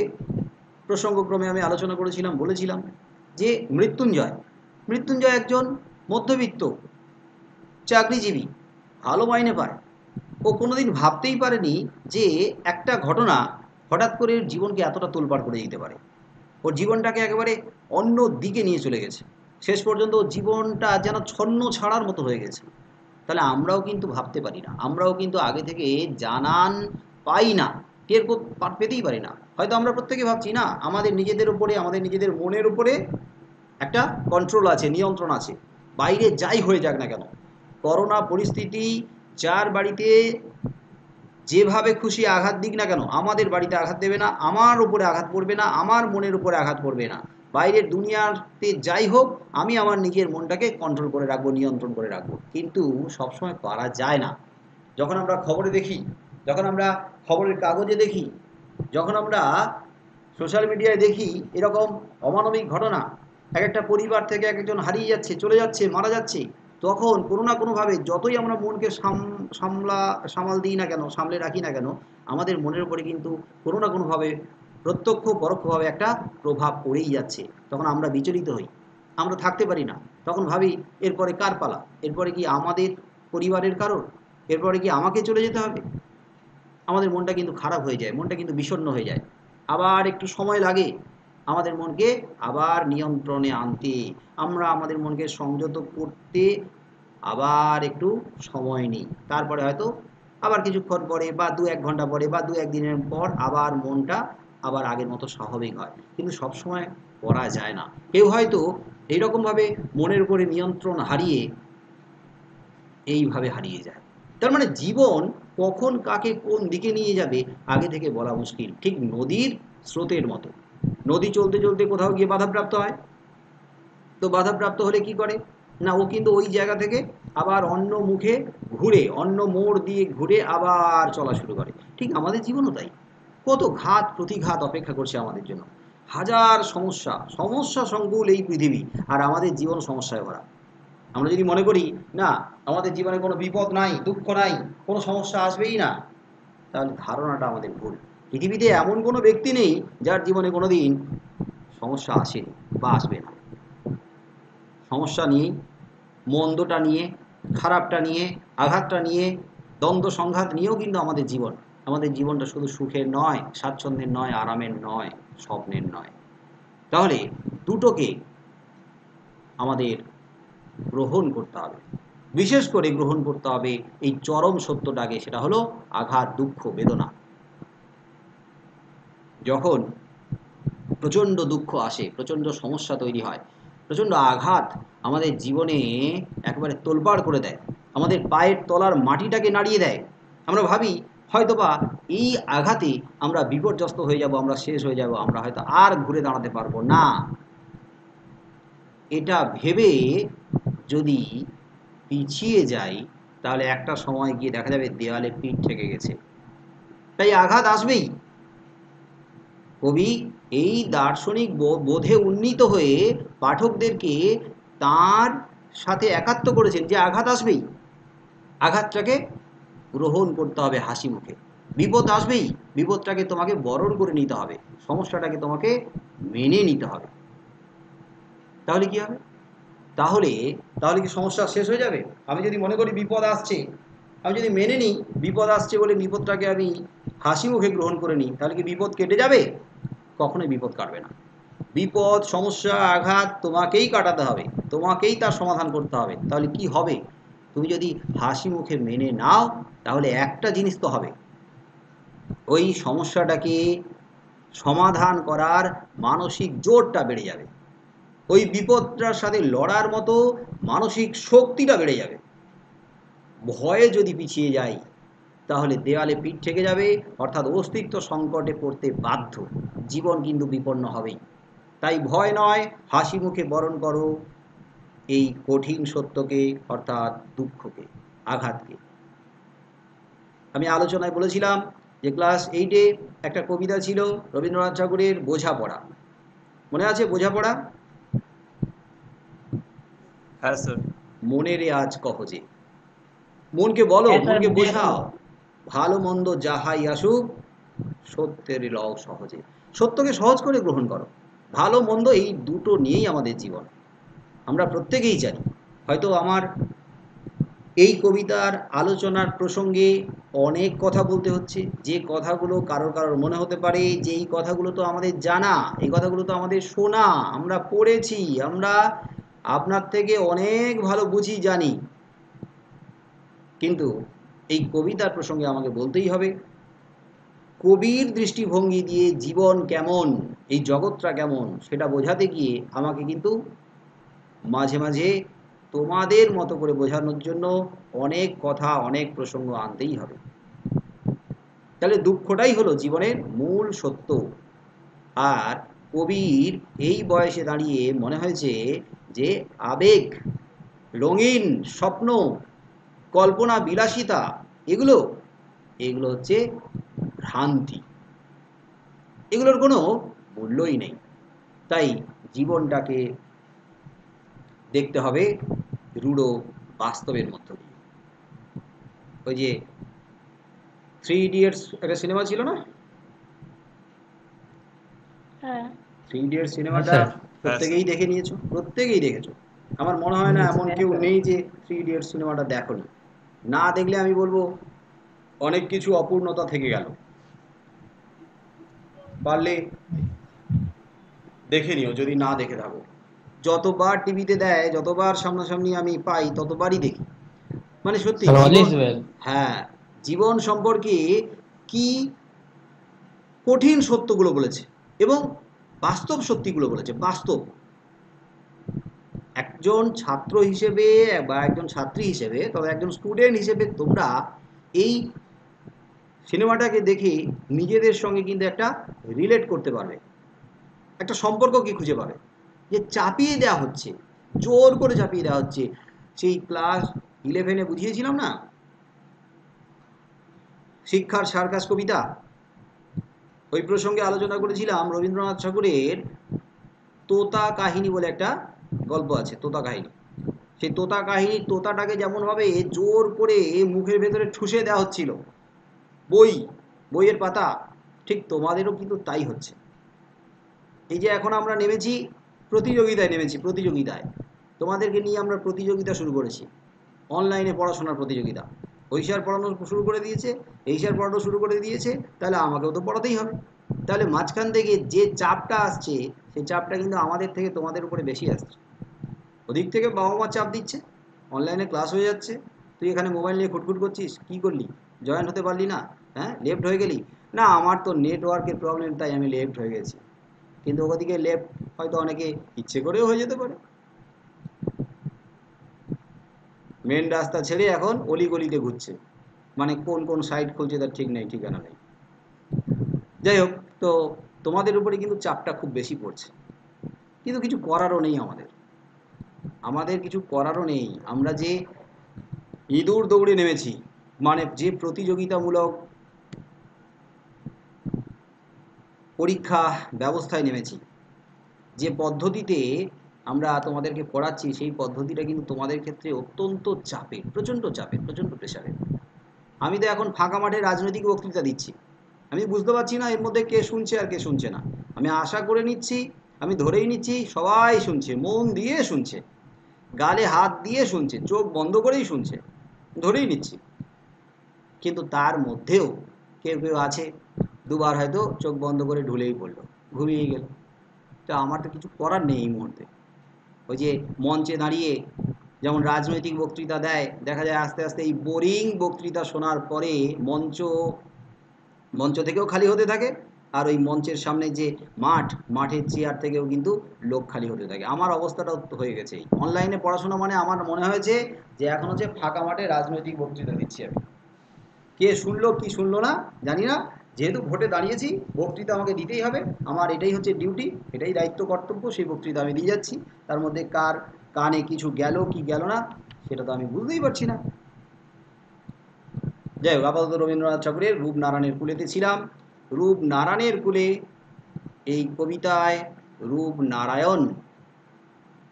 প্রসঙ্গক্রমে আমি আলোচনা করেছিলাম, বলেছিলাম যে মৃত্যুঞ্জয় একজন মধ্যবিত্ত চাকরিজীবী, ভালো মাইনে পায়, ও কোনোদিন ভাবতেই পারেনি যে একটা ঘটনা হঠাৎ করে ওর জীবনকে এতটা তোলপাড় করে দিতে পারে। ওর জীবনটাকে একেবারে অন্য দিকে নিয়ে চলে গেছে। শেষ পর্যন্ত ওর জীবনটা যেন ছন্ন ছাড়ার মতো হয়ে গেছে। তাহলে আমরাও কিন্তু ভাবতে পারি না, আমরাও কিন্তু আগে থেকে জানান পাই না, পেতেই পারি না। হয়তো আমরা প্রত্যেকে ভাবছি না আমাদের নিজেদের উপরে, আমাদের নিজেদের মনের উপরে একটা কন্ট্রোল আছে, নিয়ন্ত্রণ আছে, বাইরে যাই হয়ে যাক না কেন। করোনা পরিস্থিতি যার বাড়িতে যেভাবে খুশি আঘাত দিক না কেন, আমাদের বাড়িতে আঘাত দেবে না, আমার উপরে আঘাত পড়বে না, আমার মনের উপরে আঘাত পড়বে না। বাইরের দুনিয়াতে যাই হোক, আমি আমার নিজের মনটাকে কন্ট্রোল করে রাখবো, নিয়ন্ত্রণ করে রাখবো। কিন্তু সবসময় পারা যায় না। যখন আমরা খবরে দেখি, যখন আমরা খবরের কাগজে দেখি, যখন আমরা সোশ্যাল মিডিয়ায় দেখি এরকম অমানবিক ঘটনা, এক একটা পরিবার থেকে এক একজন হারিয়ে যাচ্ছে, চলে যাচ্ছে, মারা যাচ্ছে, তখন কোনো না কোনোভাবে যতই আমরা মনকে সামাল দিই না কেন, সামলে রাখি না কেন, আমাদের মনের উপরে কিন্তু কোনো না কোনোভাবে প্রত্যক্ষ পরোক্ষভাবে একটা প্রভাব পড়েই যাচ্ছে। তখন আমরা বিচলিত হই, আমরা থাকতে পারি না। তখন ভাবি এরপরে কার পালা, এরপরে কি আমাদের পরিবারের কারোর, এরপরে কি আমাকে চলে যেতে হবে। আমাদের মনটা কিন্তু খারাপ হয়ে যায়, মনটা কিন্তু বিষণ্ণ হয়ে যায়। আবার একটু সময় লাগে আমাদের মনকে আবার নিয়ন্ত্রণে আনতে, আমরা আমাদের মনকে সংযত করতে আবার একটু সময় নিই। তারপরে হয়তো আবার কিছুক্ষণ পরে বা ২-১ ঘন্টা পরে বা ২-১ দিনের পর আবার মনটা আবার আগের মতো স্বাভাবিক হয়। কিন্তু সবসময় করা যায় না। কেউ হয়তো এইরকমভাবে মনের উপরে নিয়ন্ত্রণ হারিয়ে এইভাবে হারিয়ে যায়। তার মানে জীবন কখন কাকে কোন দিকে নিয়ে যাবে আগে থেকে বলা মুশকিল। ঠিক নদীর স্রোতের মতো। নদী চলতে চলতে কোথাও গিয়ে বাধাপ্রাপ্ত হয়, তো বাধাপ্রাপ্ত হলে কি করে না, ও কিন্তু ওই জায়গা থেকে আবার অন্য মুখে ঘুরে, অন্য মোড় দিয়ে ঘুরে আবার চলা শুরু করে। ঠিক আমাদের জীবনও তাই। কত ঘাত প্রতিঘাত অপেক্ষা করছে আমাদের জন্য, হাজার সমস্যা, সমস্যা সংকুল এই পৃথিবী, আর আমাদের জীবন সমস্যায় ভরা। আমরা যদি মনে করি না আমাদের জীবনে কোনো বিপদ নাই, দুঃখ নাই, কোনো সমস্যা আসবেই না, তাহলে ধারণাটা আমাদের ভুল। পৃথিবীতে এমন কোনো ব্যক্তি নেই যার জীবনে কোনো দিন সমস্যা আসেনি বা আসবে না। সমস্যা নিয়েই, মন্দটা নিয়ে, খারাপটা নিয়ে, আঘাতটা নিয়ে, দ্বন্দ্ব সংঘাত নিয়েও কিন্তু আমাদের জীবন। আমাদের জীবনটা শুধু সুখের নয়, স্বাচ্ছন্দ্যের নয়, আরামের নয়, স্বপ্নের নয়। তাহলে দুটোকে আমাদের গ্রহণ করতে হবে। বিশেষ করে গ্রহণ করতে হবে এই চরম সত্যটাকে, সেটা হলো আঘাত, দুঃখ, বেদনা। যখন প্রচণ্ড দুঃখ আসে, প্রচণ্ড সমস্যা তৈরি হয়, প্রচণ্ড আঘাত আমাদের জীবনে একেবারে তোলপাড় করে দেয়, আমাদের পায়ের তলার মাটিটাকে নাড়িয়ে দেয়। আমরা ভাবি হয়তোবা এই আঘাতে আমরা বিপর্যস্ত হয়ে যাব, আমরা শেষ হয়ে যাব, আমরা হয়তো আর ঘুরে দাঁড়াতে পারবো না। এটা ভেবে যদি পিছিয়ে যাই, তাহলে একটা সময় গিয়ে দেখা যাবে দেওয়ালে পিঠ ঠেকে গেছে। তাই আঘাত আসবেই। কবি এই দার্শনিক বোধে উন্নীত হয়ে পাঠকদেরকে তার সাথে একাত্ম করেছেন যে আঘাত আসবেই, আঘাতটাকে গ্রহণ করতে হবে হাসি মুখে। বিপদ আসবেই, বিপদটাকে তোমাকে বরণ করে নিতে হবে, সমস্যাটাকে তোমাকে মেনে নিতে হবে। তাহলে কি হবে? তাহলে তাহলে কি সমস্যা শেষ হয়ে যাবে? আমি যদি মনে করি বিপদ আসছে, আমি যদি মেনে নিই বিপদ আসছে বলে বিপদটাকে আমি হাসি মুখে গ্রহণ করে নিই, তাহলে কি বিপদ কেটে যাবে? কখনোই বিপদ কাটবে না। বিপদ, সমস্যা, আঘাত তোমাকেই কাটাতে হবে, তোমাকেই তার সমাধান করতে হবে। তাহলে কি হবে? তুমি যদি হাসি মুখে মেনে নাও, তাহলে একটা জিনিস তো হবে, ওই সমস্যাটাকে সমাধান করার মানসিক জোরটা বেড়ে যাবে, ওই বিপদটার সাথে লড়ার মতো মানসিক শক্তিটা বেড়ে যাবে। ভয়ে যদি পিছিয়ে যাই, তাহলে দেওয়ালে পিঠ ঠেকে যাবে, অর্থাৎ অস্তিত্ব সংকটে পড়তে বাধ্য, জীবন কিন্তু বিপন্ন হবেই। তাই ভয় নয়, হাসি মুখে বরণ করো এই কঠিন সত্যকে, অর্থাৎ দুঃখকে, আঘাতকে। আমি আলোচনায় বলেছিলাম যে ক্লাস 8-এ একটা কবিতা ছিল রবীন্দ্রনাথ ঠাকুরের বোঝাপড়া। মনে আছে বোঝাপড়া?
হ্যাঁ স্যার।
মনেরে আজ কহ যে, মনকে বলো,
হ্যাঁ স্যার,
মনকে
মনে আছে।
বোঝাও, ভালো মন্দ যাহাই আসুক সত্যের লও সহজে। সত্যকে সহজ করে গ্রহণ করো। ভালো মন্দ এই দুটো নিয়েই আমাদের জীবন, আমরা প্রত্যেকেই জানি। হয়তো আমার এই কবিতার আলোচনার প্রসঙ্গে অনেক কথা বলতে হচ্ছে, যে কথাগুলো কারোর কারোর মনে হতে পারে যে এই কথাগুলো তো আমাদের জানা, এই কথাগুলো তো আমাদের শোনা, আমরা পড়েছি, আমরা আপনার থেকে অনেক ভালো বুঝি জানি। কিন্তু এই কবিতার প্রসঙ্গে আমাকে বলতেই হবে, কবির দৃষ্টিভঙ্গি দিয়ে জীবন কেমন, এই জগৎটা কেমন, সেটা বোঝাতে গিয়ে আমাকে কিন্তু মাঝে মাঝে তোমাদের মতো করে বোঝানোর জন্য অনেক কথা, অনেক প্রসঙ্গ আনতেই হবে। তাহলে দুঃখটাই হলো জীবনের মূল সত্য। আর কবির এই বয়সে দাঁড়িয়ে মনে হয়েছে যে আবেগ, রঙিন স্বপ্ন, কল্পনা বিলাসিতা, এগুলো এগুলো হচ্ছে ভ্রান্তি, এগুলোর কোনো মূল্যই নেই। তাই জীবনটাকে দেখতে হবে রূঢ় বাস্তবের মধ্য দিয়ে। ওই যে 3 ইডিয়টস একটা সিনেমা ছিল না,
হ্যাঁ
3 ইডিয়টস
হ্যাঁ
সিনেমাটা
স্যার,
প্রত্যেকেই দেখে নিয়েছো, প্রত্যেকেই দেখেছো। আমার মনে হয় না এমন কেউ নেই যে 3 ইডিয়টস সিনেমাটা দেখোনি। না দেখলে আমি বলবো অনেক কিছু অপূর্ণতা থেকে গেল, পারলে দেখে নিও যদি না দেখে থাকো। যতবার টিভিতে দেয়, যতবার সামনাসামনি আমি পাই, ততবারই দেখি। মানে সত্যি
স্যার অল
জীবন,
ইজ ওয়েল।
হ্যাঁ, জীবন সম্পর্কে কি কঠিন সত্যগুলো বলেছে এবং বাস্তব সত্যিগুলো বলেছে, বাস্তব। একজন ছাত্র হিসেবে বা একজন ছাত্রী হিসেবে, তবে একজন স্টুডেন্ট হিসেবে তোমরা এই সিনেমাটাকে দেখে নিজেদের সঙ্গে কিন্তু একটা রিলেট করতে পারবে, একটা সম্পর্ক কি খুঁজে পাবে। যে চাপিয়ে দেওয়া হচ্ছে, জোর করে চাপিয়ে দেওয়া হচ্ছে। সেই ক্লাস 11-এ বুঝিয়েছিলাম না, শিক্ষার সার্কাস কবিতা, ওই প্রসঙ্গে আলোচনা করেছিলাম রবীন্দ্রনাথ ঠাকুরের তোতা কাহিনী বলে একটা গল্প আছে, তোতা কাহিনী। সেই তোতা কাহিনীর তোতাটাকে যেমনভাবে জোর করে মুখের ভেতরে ঠুসে দেওয়া হচ্ছিল, বইয়ের পাতা, ঠিক তোমাদেরও কিন্তু তাই হচ্ছে। এই যে এখন আমরা নেমেছি প্রতিযোগিতায়, তোমাদেরকে নিয়ে আমরা প্রতিযোগিতা শুরু করেছি, অনলাইনে পড়াশোনার প্রতিযোগিতা। ঐশার পড়ানো শুরু করে দিয়েছে, এইশার পড়ানো শুরু করে দিয়েছে, তাহলে আমাকেও তো পড়াতেই হবে। তাহলে মাঝখান থেকে যে চাপটা আসছে, সেই চাপটা কিন্তু আমাদের থেকে তোমাদের উপরে বেশি আসছে। ওদিক থেকে বাবা মা চাপ দিচ্ছে, অনলাইনে ক্লাস হয়ে যাচ্ছে, তুই এখানে মোবাইল নিয়ে খুটখুট করছিস, কি করলি, জয়েন হতে পারলি না, হ্যাঁ লেফট হয়ে গেলি। না, আমার তো নেটওয়ার্কের প্রবলেম, তাই আমি লেফট হয়ে গেছি। কিন্তু ওদিকে লেফট হয়তো অনেকে ইচ্ছে করেও হয়ে যেতে পারে। মেন রাস্তা ছেড়ে এখন অলিগলিতে ঘুরছে, মানে কোন কোন সাইট খুলছে তার ঠিক নেই, ঠিকানা নেই। যাই হোক, তো তোমাদের উপরে কিন্তু চাপটা খুব বেশি পড়ছে, কিন্তু কিছু করারও নেই আমাদের, কিছু করারও নেই। আমরা যে ইঁদুর দৌড়ে নেমেছি, মানে যে প্রতিযোগিতামূলক পরীক্ষা ব্যবস্থায় নেমেছি, যে পদ্ধতিতে আমরা তোমাদেরকে পড়াচ্ছি, সেই পদ্ধতিটা কিন্তু তোমাদের ক্ষেত্রে অত্যন্ত চাপের, প্রচণ্ড চাপের, প্রচণ্ড প্রেশারের। আমি তো এখন ফাঁকা মাঠে রাজনৈতিক বক্তৃতা দিচ্ছি, আমি বুঝতে পারছি না এর মধ্যে কে শুনছে আর কে শুনছে না। আমি আশা করে নিচ্ছি, আমি ধরেই নিচ্ছি সবাই শুনছে, মন দিয়ে শুনছে, গালে হাত দিয়ে শুনছে, চোখ বন্ধ করেই শুনছে, ধরেই নিচ্ছি। কিন্তু তার মধ্যেও কেউ কেউ আছে, দুবার হয়তো চোখ বন্ধ করে ঢুলেই পড়লো, ঘুমিয়ে গেল। তো আমার তো কিছু করার নেই এই মুহূর্তে। ওই যে মঞ্চে দাঁড়িয়ে যেমন রাজনৈতিক বক্তৃতা দেয়, দেখা যায় আস্তে আস্তে এই বোরিং বক্তৃতা শোনার পরে মঞ্চ থেকেও খালি হতে থাকে, আর ওই মঞ্চের সামনে যে মাঠের চেয়ার থেকেও কিন্তু লোক খালি হতে থাকে। আমার অবস্থাটাও তো হয়ে গেছে। অনলাইনে পড়াশোনা মানে আমার মনে হয়েছে যে এখন হচ্ছে ফাঁকা মাঠে রাজনৈতিক বক্তৃতা দিচ্ছি আমি। কে শুনলো কি শুনলো না জানি না, যেহেতু ভোটে দাঁড়িয়েছি, বক্তৃতা আমাকে দিতেই হবে, আমার এটাই হচ্ছে ডিউটি, এটাই দায়িত্ব কর্তব্য, সেই বক্তৃতা আমি দিয়ে যাচ্ছি। তার মধ্যে কার কানে কিছু গেল কি গেল না সেটা তো আমি বুঝতেই পারছি না। যাই হোক, আপাতত রবীন্দ্রনাথ ঠাকুরের রূপনারায়ণের কুলেতে ছিলাম। রূপনারায়ণের কুলে এই কবিতায় রূপনারায়ণ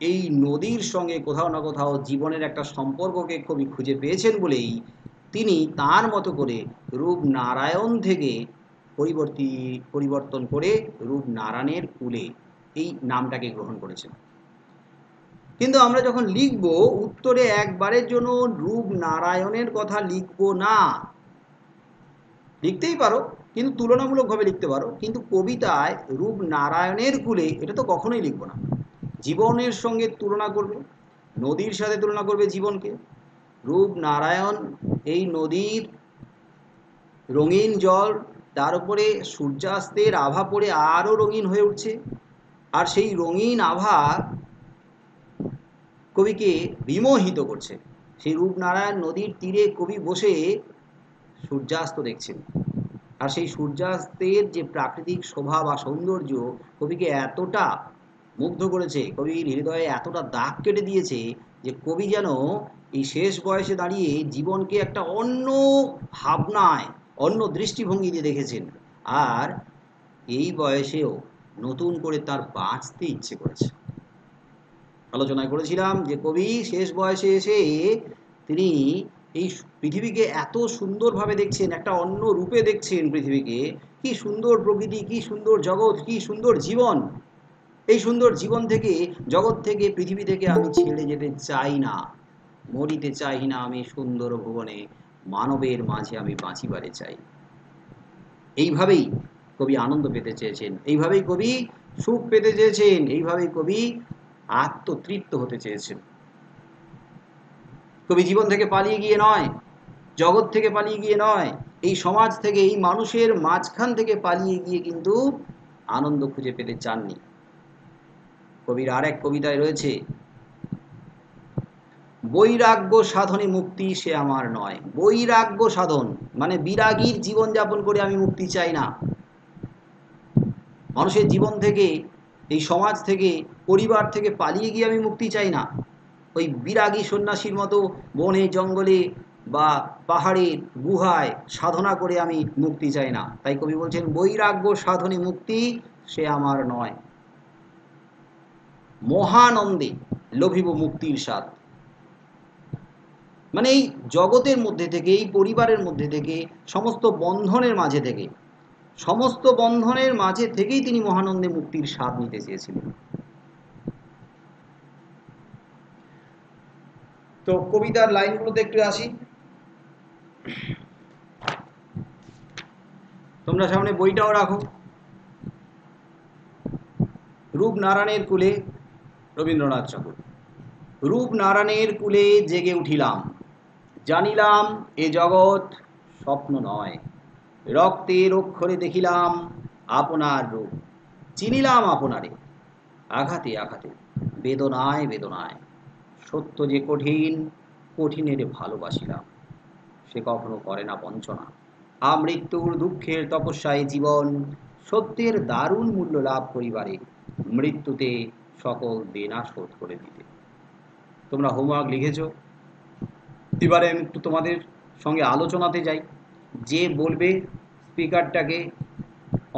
এই নদীর সঙ্গে কোথাও না কোথাও জীবনের একটা সম্পর্ককে কবি খুঁজে পেয়েছেন বলেই তিনি তার মতো করে রূপনারায়ণ থেকে পরিবর্তন করে রূপনারায়ণের কুলে এই নামটাকে গ্রহণ করেছেন। কিন্তু আমরা যখন লিখব উত্তরে একবারের জন্য রূপ নারায়ণের কথা লিখব না। লিখতেই পারো, কিন্তু তুলনামূলকভাবে লিখতে পারো, কিন্তু কবিতায় রূপ নারায়ণের কুলে এটা তো কখনোই লিখব না। জীবনের সঙ্গে তুলনা করবে, নদীর সাথে তুলনা করবে জীবনকে। রূপ নারায়ণ এই নদীর রঙিন জল, তার উপরে সূর্যাস্তের আভা পড়ে আরও রঙিন হয়ে উঠছে, আর সেই রঙিন আভা কবিকে বিমোহিত করছে। সেই রূপনারায়ণ নদীর তীরে কবি বসে সূর্যাস্ত দেখছেন, আর সেই সূর্যাস্তের যে প্রাকৃতিক শোভা বা সৌন্দর্য কবিকে এতটা মুগ্ধ করেছে, কবির হৃদয়ে এতটা দাগ কেটে দিয়েছে যে কবি যেন এই শেষ বয়সে দাঁড়িয়ে জীবনকে একটা অন্য ভাবনায়, অন্য দৃষ্টিভঙ্গি দিয়ে দেখেছেন, আর এই বয়সেও নতুন করে তার বাঁচতে ইচ্ছে করেছে। আলোচনায় করেছিলাম যে কবি শেষ বয়সে এসে তিনি এই পৃথিবীকে এত সুন্দরভাবে দেখছেন, একটা অন্য রূপে দেখছেন পৃথিবীকে। কি সুন্দর প্রকৃতি, কি সুন্দর জগৎ, কি সুন্দর জীবন। এই সুন্দর জীবন থেকে, জগৎ থেকে, পৃথিবী থেকে আমি ছেড়ে যেতে চাই না, মরিতে চাই না আমি সুন্দর ভুবনে, মানবের মাঝে আমি বাঁচিবারে চাই। এইভাবেই কবি আনন্দ পেতে চেয়েছেন, এইভাবেই কবি সুখ পেতে চেয়েছেন, এইভাবেই কবি আত্মতৃপ্ত হতে চেয়েছেন। কবি জীবন থেকে পালিয়ে গিয়ে নয়, জগৎ থেকে পালিয়ে গিয়ে নয়, এই সমাজ থেকে, এই মানুষের মাঝখান থেকে পালিয়ে গিয়ে কিন্তু আনন্দ খুঁজে পেতে চাননি। কবির আর এক কবিতায় রয়েছে, বৈরাগ্য সাধনে মুক্তি সে আমার নয়। বৈরাগ্য সাধন মানে বিরাগীর জীবনযাপন করে আমি মুক্তি চাই না। মানুষের জীবন থেকে, এই সমাজ থেকে, পরিবার থেকে পালিয়ে গিয়ে আমি মুক্তি চাই না। ওই বিরাগী সন্ন্যাসীর মতো বনে জঙ্গলে বা পাহাড়ের গুহায় সাধনা করে আমি মুক্তি চাই না। তাই কবি বলছেন, বৈরাগ্য সাধনে মুক্তি সে আমার নয়, মহানন্দে লভিব মুক্তির স্বাদ। মানে এই জগতের মধ্যে থেকে, এই পরিবারের মধ্যে থেকে, সমস্ত বন্ধনের মাঝে থেকে, সমস্ত বন্ধনের মাঝে থেকেই তিনি মহানন্দে মুক্তির স্বাদ নিতে চেয়েছিলেন। তো কবিতার লাইনগুলোতে একটু আসি। তোমরা সামনে বইটাও রাখো। রূপনারায়ণের কুলে, রবীন্দ্রনাথ ঠাকুর। রূপনারায়ণের কুলে জেগে উঠিলাম, জানিলাম এ জগৎ স্বপ্ন নয়। রক্তের অক্ষরে দেখিলাম আপনার রূপ, চিনিলাম আপনারে আঘাতে আঘাতে, বেদনায় বেদনায়। সত্য যে কঠিন, কঠিনের ভালোবাসিলাম, সে কখনো করে না বঞ্চনা। আমৃত্যুর দুঃখের তপস্যায় জীবন, সত্যের দারুণ মূল্য লাভ করিবারে, মৃত্যুতে সকল দেনা শোধ করে দিতে। তোমরা হোমওয়ার্ক লিখেছো, এবারে আমি একটু তোমাদের সঙ্গে আলোচনাতে যাই। যে বলবে স্পিকারটাকে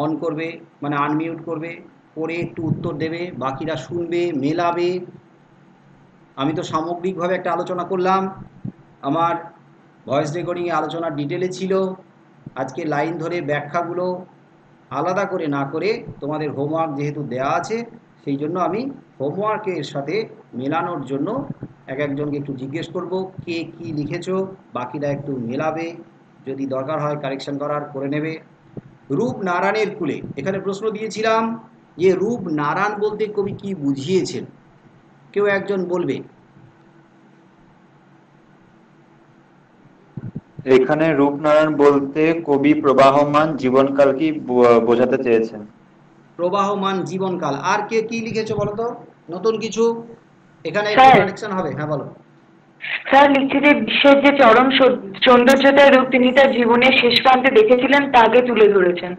অন করবে, মানে আনমিউট করবে, করে একটু উত্তর দেবে, বাকিরা শুনবে, মেলাবে। আমি তো সামগ্রিকভাবে একটা আলোচনা করলাম, আমার ভয়েস রেকর্ডিংয়ে আলোচনার ডিটেলে ছিল। আজকে লাইন ধরে ব্যাখ্যাগুলো আলাদা করে না করে তোমাদের হোমওয়ার্ক যেহেতু দেওয়া আছে, সেই জন্য আমি হোমওয়ার্কের সাথে মেলানোর জন্য এক একজনকে একটু জিজ্ঞেস করব, কে কি লিখেছো, বাকিরা একটু মেলাবে, যদি দরকার হয় কারেকশন করার করে নেবে। রূপ নারায়ণের কুলে, এখানে প্রশ্ন দিয়েছিলাম যে রূপ নারায়ণ বলতে কবি কি বুঝিয়েছেন, কেউ একজন বলবে।
এখানে রূপনারায়ণ বলতে কবি প্রবাহমান জীবনকালকেই বোঝাতে চেয়েছেন।
প্রবাহমান জীবনকাল। আর কে কি লিখেছো বলো তো, নতুন কিছু? এখানে একটু
স্যার।
কারেকশন হবে। হ্যাঁ বলো।
স্যার লিখছে যে বিশ্বের যে চরম সৌন্দর্যতার রূপ তিনি তার জীবনের শেষ প্রান্তে দেখেছিলেন তাকে তুলে ধরেছেন।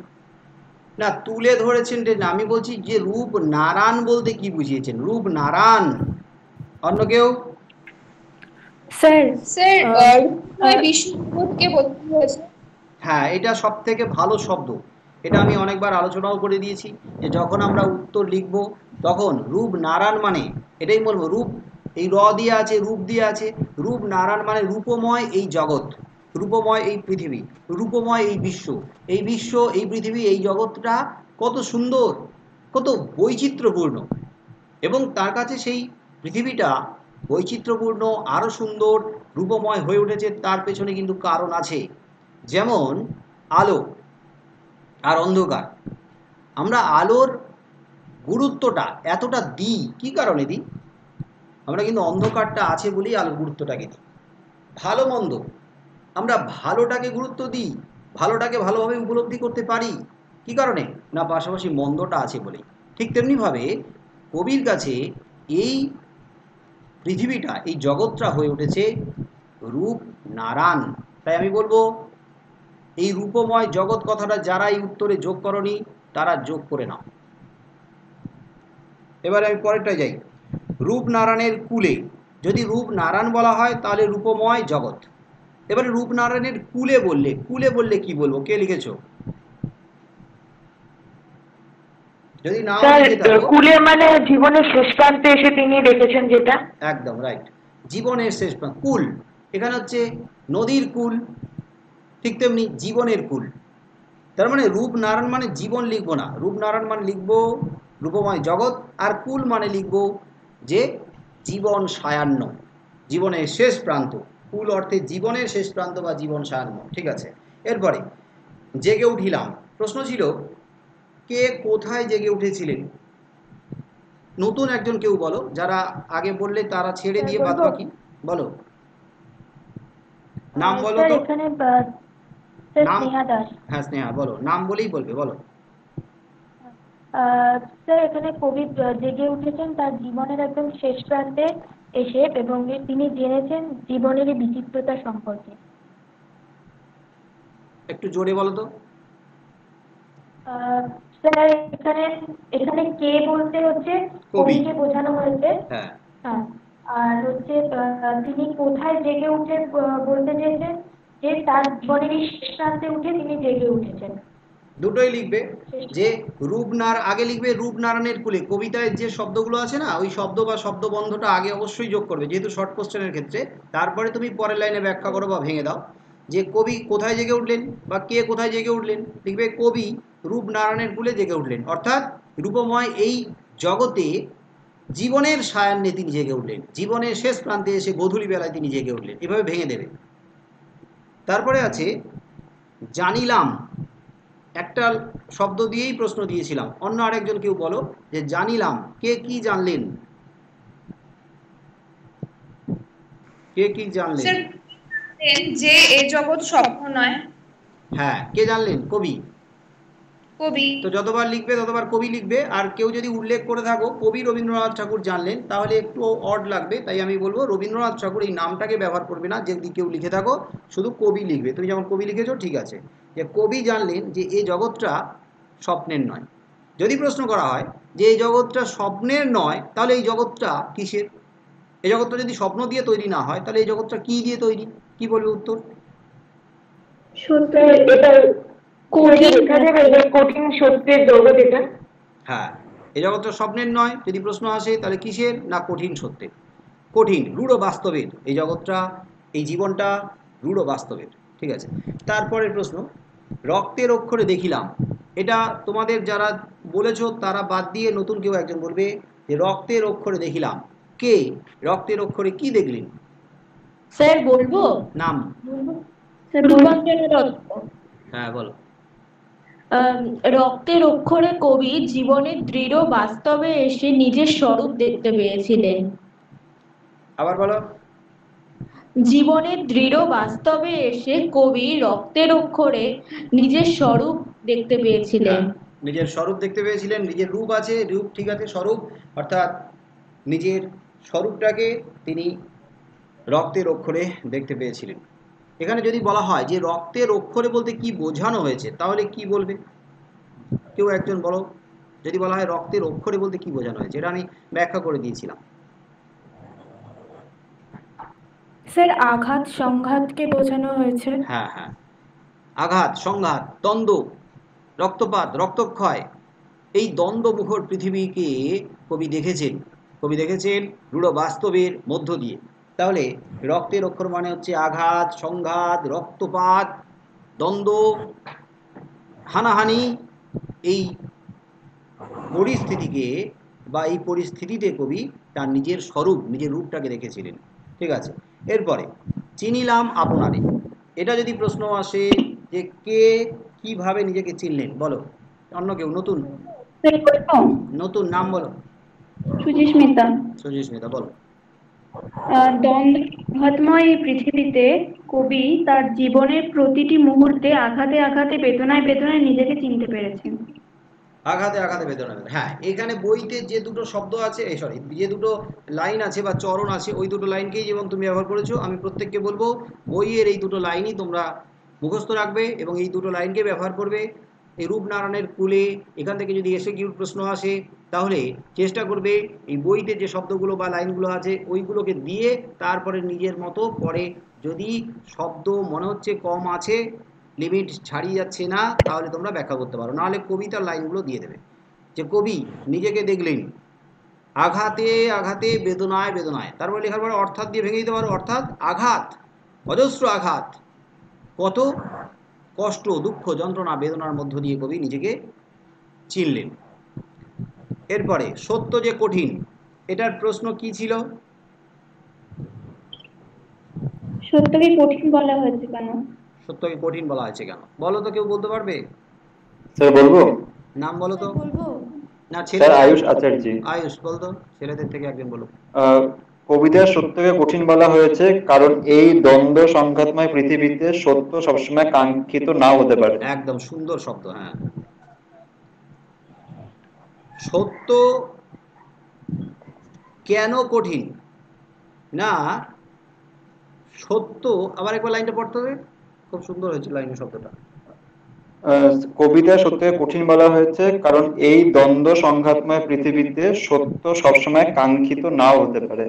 না, তুলে ধরেছেন না, আমি বলছি যে রূপ নারায়ণ বলতে কি বুঝিয়েছেন, রূপ নারায়ণ। অন্য কেউ?
স্যার
স্যার বিষ্ণুকে বলতে হয়েছে।
হ্যাঁ, এটা সব থেকে ভালো শব্দ। এটা আমি অনেকবার আলোচনাও করে দিয়েছি যে যখন আমরা উত্তর লিখব তখন রূপ নারায়ণ মানে এটাই বলবো, রূপ এই র দিয়ে আছে, রূপ দিয়ে আছে। রূপ নারায়ণ মানে রূপময় এই জগৎ, রূপময় এই পৃথিবী, রূপময় এই বিশ্ব। এই বিশ্ব, এই পৃথিবী, এই জগৎটা কত সুন্দর, কত বৈচিত্র্যপূর্ণ, এবং তার কাছে সেই পৃথিবীটা বৈচিত্র্যপূর্ণ, আরও সুন্দর, রূপময় হয়ে উঠেছে, তার পেছনে কিন্তু কারণ আছে। যেমন আলো আর অন্ধকার, আমরা আলোর গুরুত্বটা এতটা দিই কী কারণে দিই? আমরা কিন্তু অন্ধকারটা আছে বলেই আলোর গুরুত্বটাকে দিই। ভালো মন্দ, আমরা ভালোটাকে গুরুত্ব দিই, ভালোটাকে ভালোভাবে উপলব্ধি করতে পারি কী কারণে? না পাশাপাশি মন্দটা আছে বলেই। ঠিক তেমনিভাবে কবির কাছে এই পৃথিবীটা, এই জগৎটা হয়ে উঠেছে রূপ নারায়ণ। তাই আমি বলবো এই রূপময় জগৎ কথাটা যারা এই উত্তরে যোগ করনি তারা যোগ করে নাও। এবারে আমি পরেরটায় যাই। রূপনারায়ণের কুলে, যদি রূপনারায়ণ বলা হয় তাহলে রূপময় জগৎ। এবারে রূপনারায়ণের কুলে বললে, কুলে বললে কি বলবো? কে লিখেছো? যদি নাও
স্যার
লিখে থাকো,
কুলে মানে জীবনের শেষ প্রান্তে এসে তিনি দেখেছেন যেটা।
একদম রাইট, জীবনের শেষ প্রান্ত। কুল এখানে হচ্ছে নদীর কুল, ঠিক তেমনি জীবনের কুল। তার মানে রূপনারায়ণ মানে জীবন লিখবো না, রূপনারায়ণ মানে লিখবো রূপময় জগৎ, আর কুল মানে লিখবো যে জীবন সায়ান্ন, জীবনের শেষ প্রান্ত। কুল অর্থে জীবনের শেষ প্রান্ত বা জীবন সায়ান্ন। ঠিক আছে, এরপরে জেগে উঠিলাম। প্রশ্ন ছিল কে কোথায় জেগে উঠেছিলেন? নতুন একজন কেউ বলো, যারা আগে বললে তারা ছেড়ে দিয়ে বাদ বাকি বলো। নাম বলো
স্যার
তো।
এখানে
নাম,
স্নেহা দাস।
হ্যাঁ স্নেহা বলো, নাম বলেই বলবে, বলো।
স্যার এখানে কবি জেগে উঠেছেন তার জীবনের একদম শেষ প্রান্তে এসে, এবং তিনি জেনেছেন জীবনের এই বিচিত্রতা সম্পর্কে।
একটু জোরে বলো তো।
স্যার এখানে এখানে কে বলতে হচ্ছে
কবি।
কবিকে বোঝানো হয়েছে।
হ্যাঁ,
হ্যাঁ, আর হচ্ছে তিনি কোথায় জেগে উঠে বলতে চেয়েছেন যে তার জীবনের এই শেষ প্রান্তে উঠে তিনি জেগে উঠেছেন।
দুটোই লিখবে। যে আগে লিখবে রূপনারায়ণের কুলে। কবিতায় যে শব্দগুলো আছে না, ওই শব্দ বা শব্দবন্ধটা আগে অবশ্যই যোগ করবে, যেহেতু শর্ট কোশ্চেনের ক্ষেত্রে। তারপরে তুমি পরের লাইনে ব্যাখ্যা করো বা ভেঙে দাও যে কবি কোথায় জেগে উঠলেন বা কে কোথায় জেগে উঠলেন। লিখবে কবি রূপনারায়ণের কুলে জেগে উঠলেন, অর্থাৎ রূপময় এই জগতে জীবনের সায়ান্নে তিনি জেগে উঠলেন, জীবনের শেষ প্রান্তে এসে গোধূলি বেলায় তিনি জেগে উঠলেন। এভাবে ভেঙে দেবে। তারপরে আছে জানিলাম, একটা শব্দ দিয়েই প্রশ্ন দিয়েছিলাম। অন্য আরেকজন কেউ বলো যে জানিলাম, কে কি জানলেন? কে কি জানলেন?
স্যার যে এ জগৎ স্বপ্ন নয়।
হ্যাঁ, কে জানলেন? কবি।
কবি।
তো যতবার লিখবে ততবার কবি লিখবে। আর কেউ যদি উল্লেখ করে থাকো কবি রবীন্দ্রনাথ ঠাকুর জানলেন, তাহলে একটু অড লাগবে। তাই আমি বলবো রবীন্দ্রনাথ ঠাকুর এই নামটাকে ব্যবহার করবে না। যদি কেউ লিখে থাকো শুধু কবি লিখবে। তুমি যেমন কবি লিখেছো, ঠিক আছে, যে কবি জানলেন যে এই জগৎটা স্বপ্নের নয়। যদি প্রশ্ন করা হয় যে এই জগৎটা স্বপ্নের নয়, তাহলে এই জগৎটা কিসের? এই জগৎটা যদি স্বপ্ন দিয়ে তৈরি না হয়, তাহলে এই জগৎটা কি দিয়ে তৈরি? কি বলবে উত্তর?
এটা কঠিন সত্যের জগৎ এটা।
হ্যাঁ, এই জগৎটা স্বপ্নের নয় যদি প্রশ্ন আসে, তাহলে কিসের? না কঠিন সত্যের, কঠিন রূঢ় বাস্তবের। এই জগৎটা, এই জীবনটা রূঢ় বাস্তবের। ঠিক আছে, তারপরের প্রশ্ন রক্তের অক্ষরে দেখিলাম। এটা তোমাদের যারা বলেছো তারা বাদ দিয়ে নতুন কেউ একজন বলবে যে রক্তের অক্ষরে দেখিলাম। কে রক্তের অক্ষরে কি দেখলেন?
স্যার বলবো
নাম?
রূপাঞ্জনা দত্ত।
হ্যাঁ বলো।
রক্তের অক্ষরে কবি জীবনের দৃঢ় বাস্তবে এসে নিজের স্বরূপ দেখতে পেয়েছিলেন।
আবার বলো।
জীবনের দৃঢ় বাস্তবে এসে কবি রক্তের অক্ষরে নিজের স্বরূপ দেখতে পেয়েছিলেন।
নিজের স্বরূপ দেখতে পেয়েছিলেন। নিজের রূপ আছে, রূপ ঠিক আছে, স্বরূপ অর্থাৎ নিজের স্বরূপটাকে তিনি রক্তের অক্ষরে দেখতে পেয়েছিলেন। এখানে যদি বলা হয় যে রক্তের অক্ষরে বলতে কি বোঝানো হয়েছে, তাহলে কি বলবে? কেউ একজন বলো। যদি বলা হয় রক্তের অক্ষরে বলতে কি বোঝানো হয়েছে, এটা আমি ব্যাখ্যা করে দিয়েছিলাম।
স্যার আঘাত সংঘাতকে বোঝানো হয়েছে।
হ্যাঁ হ্যাঁ, আঘাত, সংঘাত, দ্বন্দ্ব, রক্তপাত, রক্তক্ষয়, এই দ্বন্দ্বমুখর পৃথিবীকে কবি দেখেছেন। কবি দেখেছেন রূঢ় বাস্তবের মধ্য দিয়ে। তাহলে রক্তের অক্ষর মানে হচ্ছে আঘাত, সংঘাত, রক্তপাত, দ্বন্দ্ব, হানাহানি, এই পরিস্থিতিকে বা এই পরিস্থিতিতে কবি তার নিজের স্বরূপ, নিজের রূপটাকে দেখেছিলেন। ঠিক আছে, এরপরে চিনিলাম আপনারে, এটা যদি প্রশ্ন আসে যে কে কিভাবে নিজেকে চিনলেন, বলো। অন্য কেউ নতুন, নতুন নাম বলো।
সুচিস্মিতা।
সুচিস্মিতা বলো।
দ্বন্দ্বময় পৃথিবীতে কবি তার জীবনের প্রতিটি মুহূর্তে আঘাতে আঘাতে বেদনায় বেদনায় নিজেকে চিনতে পেরেছেন।
আঘাতে আঘাতে বেদনা বেদনা, হ্যাঁ, এখানে বইতে যে দুটো শব্দ আছে, এই সরি, যে দুটো লাইন আছে বা চরণ আছে, ওই দুটো লাইনকেই যেমন তুমি ব্যবহার করেছো, আমি প্রত্যেককে বলবো বইয়ের এই দুটো লাইনই তোমরা মুখস্থ রাখবে এবং এই দুটো লাইনকে ব্যবহার করবে। এই রূপনারায়ণের কুলে এখান থেকে যদি এসে কিউ প্রশ্ন আসে, তাহলে চেষ্টা করবে এই বইতে যে শব্দগুলো বা লাইনগুলো আছে ওইগুলোকে দিয়ে তারপরে নিজের মতো পরে, যদি শব্দ মনে হচ্ছে কম আছে, লিমিট ছাড়িয়ে যাচ্ছে না, তাহলে তোমরা ব্যাখ্যা করতে পারো, নাহলে কবিতার লাইনগুলো দিয়ে দেবে যে কবি নিজেকে দেখলেন আঘাতে আঘাতে বেদনায় বেদনায়, তারপরে লেখার পরে অর্থাৎ দিয়ে ভেঙে দিতে পারো, অর্থাৎ আঘাত, অজস্র আঘাত, কত কষ্ট দুঃখ যন্ত্রণা বেদনার মধ্য দিয়ে কবি নিজেকে চিনলেন। এরপরে সত্য যে কঠিন, এটার প্রশ্ন কি ছিল?
সত্যকে কঠিন বলা হয়েছে কেন?
সত্যকে কঠিন বলা হয়েছে কেন বলো তো, কেউ বলতে পারবে?
স্যার বলবো?
নাম বলো তো।
বলবো।
না,
স্যার
ছেলে,
আয়ুষ আচার্য।
আয়ুষ বলতো, ছেলেদের থেকে একজন বলো।
কবিতার সত্যকে কঠিন বলা হয়েছে কারণ এই দ্বন্দ্ব সংঘাতময় পৃথিবীতে সত্য সবসময় কাঙ্ক্ষিত নাও হতে পারে।
একদম সুন্দর শব্দ, হ্যাঁ। সত্য কেন কঠিন না, সত্য, আবার একবার লাইনটা পড়তে হবে, খুব সুন্দর হয়েছে লাইনের শব্দটা।
কবিতার সত্যকে কঠিন বলা হয়েছে কারণ এই দ্বন্দ্ব সংঘাতময় পৃথিবীতে সত্য সবসময় কাঙ্ক্ষিত নাও হতে পারে।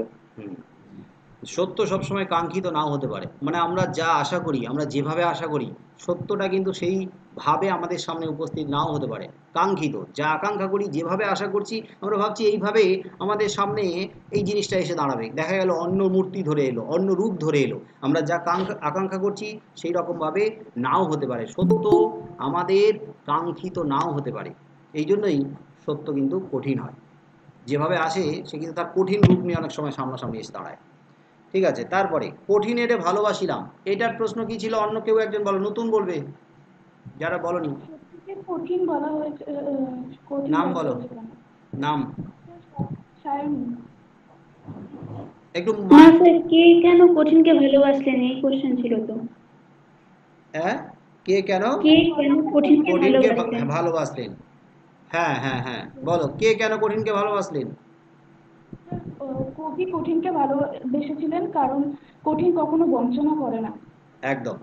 সত্য সবসময় কাঙ্ক্ষিত নাও হতে পারে, মানে আমরা যা আশা করি, আমরা যেভাবে আশা করি, সত্যটা কিন্তু সেইভাবে আমাদের সামনে উপস্থিত নাও হতে পারে। কাঙ্ক্ষিত, যা আকাঙ্ক্ষা করি, যেভাবে আশা করছি, আমরা ভাবছি এইভাবে আমাদের সামনে এই জিনিসটা এসে দাঁড়াবে, দেখা গেল অন্য মূর্তি ধরে এলো, অন্য রূপ ধরে এলো, আমরা যা আকাঙ্ক্ষা করছি সেই রকমভাবে নাও হতে পারে, সত্য আমাদের কাঙ্ক্ষিত নাও হতে পারে। এই জন্যই সত্য কিন্তু কঠিন হয়, যেভাবে আসে সে কিন্তু তার কঠিন রূপ নিয়ে অনেক সময় সামনাসামনি এসে দাঁড়ায়। ঠিক আছে, তারপরে কঠিন এরে ভালোবাসিলাম, এটার প্রশ্ন কি ছিল? অন্য কেউ একজন বলো, নতুন বলবে যারা বলনি।
সত্যকে কঠিন বলা হয়েছে, কঠিন
নাম
বলা
বলো,
হয়েছে কেন?
নাম
সায়নী।
একটু
না স্যার, কে কেন কঠিনকে ভালোবাসলেন এই কোশ্চেন ছিল তো।
হ্যাঁ, কে কেন
কে কেন কঠিনকে
কঠিনকে
ভালোবাসলেন?
ভালোবাসলেন, হ্যাঁ হ্যাঁ হ্যাঁ, বলো কে কেন কঠিনকে ভালোবাসলেন?
কবি কঠিনকে ভালোবেসেছিলেন কারণ কঠিন কখনো বঞ্চনা করে না।
একদম,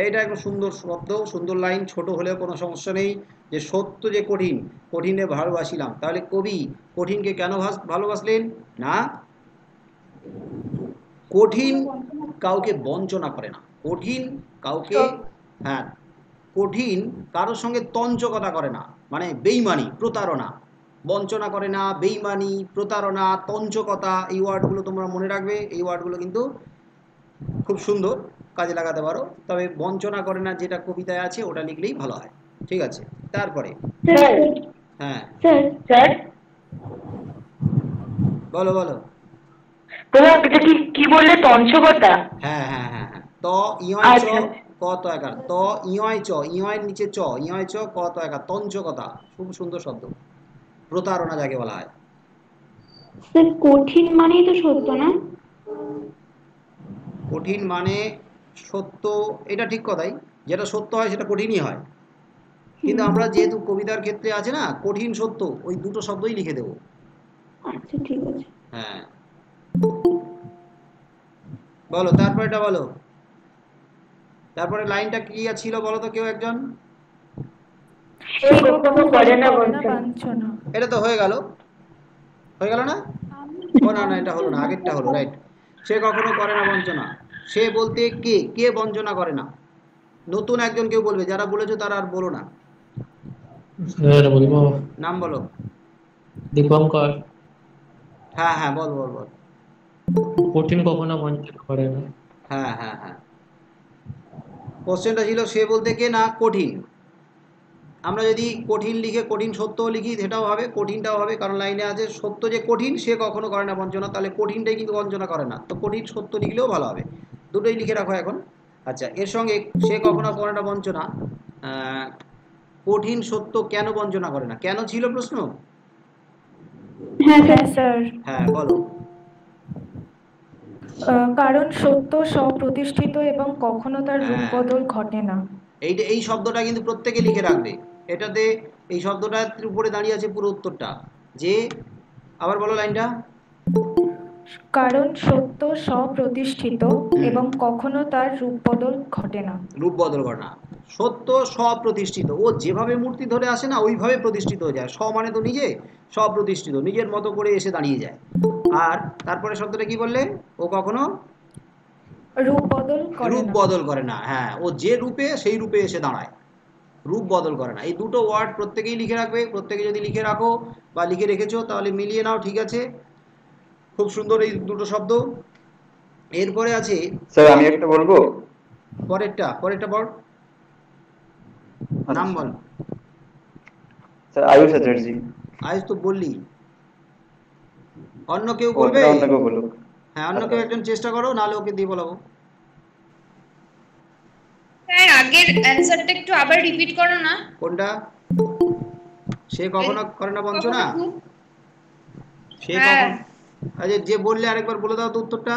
এইটা একটা সুন্দর শব্দ, সুন্দর লাইন, ছোট হলেও কোনো সমস্যা নেই। যে সত্য যে কঠিন, কঠিনে ভালোবাসিলাম, তাহলে কবি কঠিনকে কেন ভালোবাসলেন না, কঠিন কাউকে বঞ্চনা করে না, কঠিন কাউকে, হ্যাঁ, কঠিন কারোর সঙ্গে তঞ্চকতা করে না, মানে বেইমানি প্রতারণা, বঞ্চনা করে না, বেইমানি প্রতারণা তঞ্চকতা, এই ওয়ার্ডগুলো তোমরা মনে রাখবে, এই ওয়ার্ডগুলো কিন্তু খুব সুন্দর, কাজে লাগাতে পারো। তবে বঞ্চনা করে না যেটা কবিতায় আছে ওটা লিখলেই ভালো হয়। ঠিক আছে, তারপরে হ্যাঁ
স্যার
বলো বলো।
এটা কি বললে, তঞ্চকতা?
হ্যাঁ হ্যাঁ হ্যাঁ হ্যাঁ, ত ইয় চ ক ত একার, ত ইয় চ, ইয়ের নিচে চ, ইয় চ ক ত একার, তঞ্চকতা, খুব সুন্দর শব্দ, প্রতারণা যাকে বলা হয়।
স্যার কঠিন মানেই তো সত্য না?
কঠিন মানে সত্য, এটা ঠিক কথাই, যেটা সত্য হয় সেটা কঠিনই হয়, কিন্তু আমরা যেহেতু কবিতার ক্ষেত্রে আছে না কঠিন সত্য, ওই দুটো শব্দই লিখে দেবো।
আচ্ছা ঠিক আছে।
হ্যাঁ, বলো তারপরে এটা বলো, তারপরে লাইনটা কি ছিল বলো তো কেউ একজন।
সে কখনো করে না বঞ্চনা।
এটা তো হয়ে গেল, হয়ে গেল না? ও না না, এটা হলো না, আগেরটা হলো, রাইট। সে কখনো করে না বঞ্চনা, সে বলতে কে, কে বঞ্চনা করে না? নতুন একজন কেউ বলবে, যারা বলেছো তারা আর বলো না,
স্যার বলবো?
নাম বলো।
দীপঙ্কর।
হ্যাঁ হ্যাঁ, বল বল বল।
কঠিন কখনো বঞ্চিত করে না।
হ্যাঁ হ্যাঁ হ্যাঁ, কোশ্চেনটা ছিল সে বলতে কে না কঠিন, আমরা যদি কঠিন লিখে কঠিন সত্য লিখি সেটাও হবে, কঠিনটাও হবে, কারণ লাইনে আছে সত্য যে কঠিন সে কখনো করে না বঞ্চনা, তাহলে কঠিনটাই কিন্তু বঞ্চনা করে না, তো কঠিন সত্য লিখলেও ভালো হবে, দুটোই লিখে রাখো এখন। আচ্ছা, এর সঙ্গে সে কখনো করে না বঞ্চনা, কঠিন সত্য কেন বঞ্চনা করে না, কেন ছিল প্রশ্ন?
হ্যাঁ স্যার।
হ্যাঁ বলো।
কারণ সত্য স্বপ্রতিষ্ঠিত এবং কখনো তার রূপ
হ্যাঁ,
বদল ঘটে না।
এই শব্দটা কিন্তু প্রত্যেকে লিখে রাখবে, এটাতে এই শব্দটার উপরে দাঁড়িয়ে আছে পুরো উত্তরটা, যে আবার বলো লাইনটা।
কারণ সত্য স্বপ্রতিষ্ঠিত এবং কখনো তার রূপ বদল ঘটে না।
রূপ বদল ঘটে না, সত্য স্বপ্রতিষ্ঠিত, ও যেভাবে মূর্তি ধরে আসে না ওইভাবে প্রতিষ্ঠিত হয়ে যায়, স্ব মানে তো নিজে, স্বপ্রতিষ্ঠিত নিজের মতো করে এসে দাঁড়িয়ে যায়। আর তারপরে শব্দটা কি বললে, ও কখনো
রূপ বদল করে
রূপ
না।
বদল করে না, হ্যাঁ, ও যে রূপে সেই রূপে এসে দাঁড়ায়, রূপ বদল করে না। এই দুটো ওয়ার্ড প্রত্যেকেই লিখে রাখবে, প্রত্যেকে যদি লিখে রাখো বা লিখে রেখেছো তাহলে মিলিয়ে নাও, ঠিক আছে, খুব সুন্দর এই দুটো শব্দ। এরপরে আছে,
স্যার আমি একটা বলবো,
পরেরটা বল, নাম বল।
স্যার আয়ুষ চ্যাটার্জি।
আজ তো বললি, অন্য কেউ বলবে?
অন্য কেউ বলুক।
হ্যাঁ, অন্য কেউ একজন চেষ্টা করো, নাহলে ওকে দিয়ে বলাবো।
স্যার আগের অ্যানসারটা একটু আবার রিপিট করো না।
কোনটা? সে কখনো করে না বঞ্চনা, সে
হ্যাঁ।
কখন, আচ্ছা যে বললে আরেকবার বলে দাও তো উত্তরটা।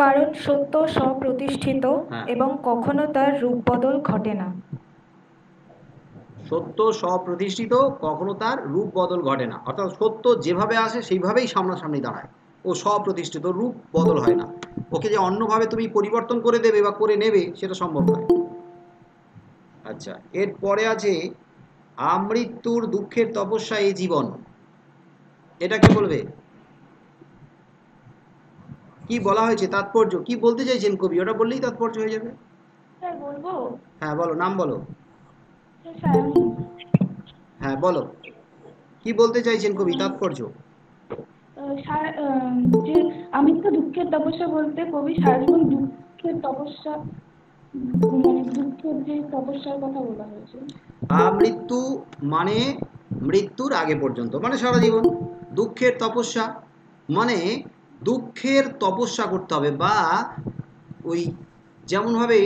কারণ সত্য স্বপ্রতিষ্ঠিত এবং কখনো তার রূপ বদল ঘটে না।
সত্য স্বপ্রতিষ্ঠিত, কখনো তার রূপ বদল ঘটে না, অর্থাৎ সত্য যেভাবে আসে সেইভাবেই সামনাসামনি দাঁড়ায়, ও স্বপ্রতিষ্ঠিত, রূপ বদল হয় না, ওকে যে অন্যভাবে তুমি পরিবর্তন করে দেবে বা করে নেবে সেটা সম্ভব নয়। আচ্ছা, এরপরে আছে আমৃত্যুর দুঃখের তপস্যা এই জীবন, এটাকে বলবে, কি বলা হয়েছে, তাৎপর্য কি বলতে চাইছেন কবি, ওটা বললেই তাৎপর্য হয়ে যাবে।
স্যার বলবো?
হ্যাঁ বলো, নাম বলো।
স্যার
হ্যাঁ বলো, কি বলতে চাইছেন কবি, তাৎপর্য।
যে আমি তো দুঃখের তপস্যা বলতে কবি সারা জীবন দুঃখের তপস্যা, মানে দুঃখের যে তপস্যার কথা বলা হয়েছে।
আমৃত্যু মানে মৃত্যুর আগে পর্যন্ত, মানে সারা জীবন, দুঃখের তপস্যা মানে দুঃখের তপস্যা করতে হবে, বা ওই যেমনভাবে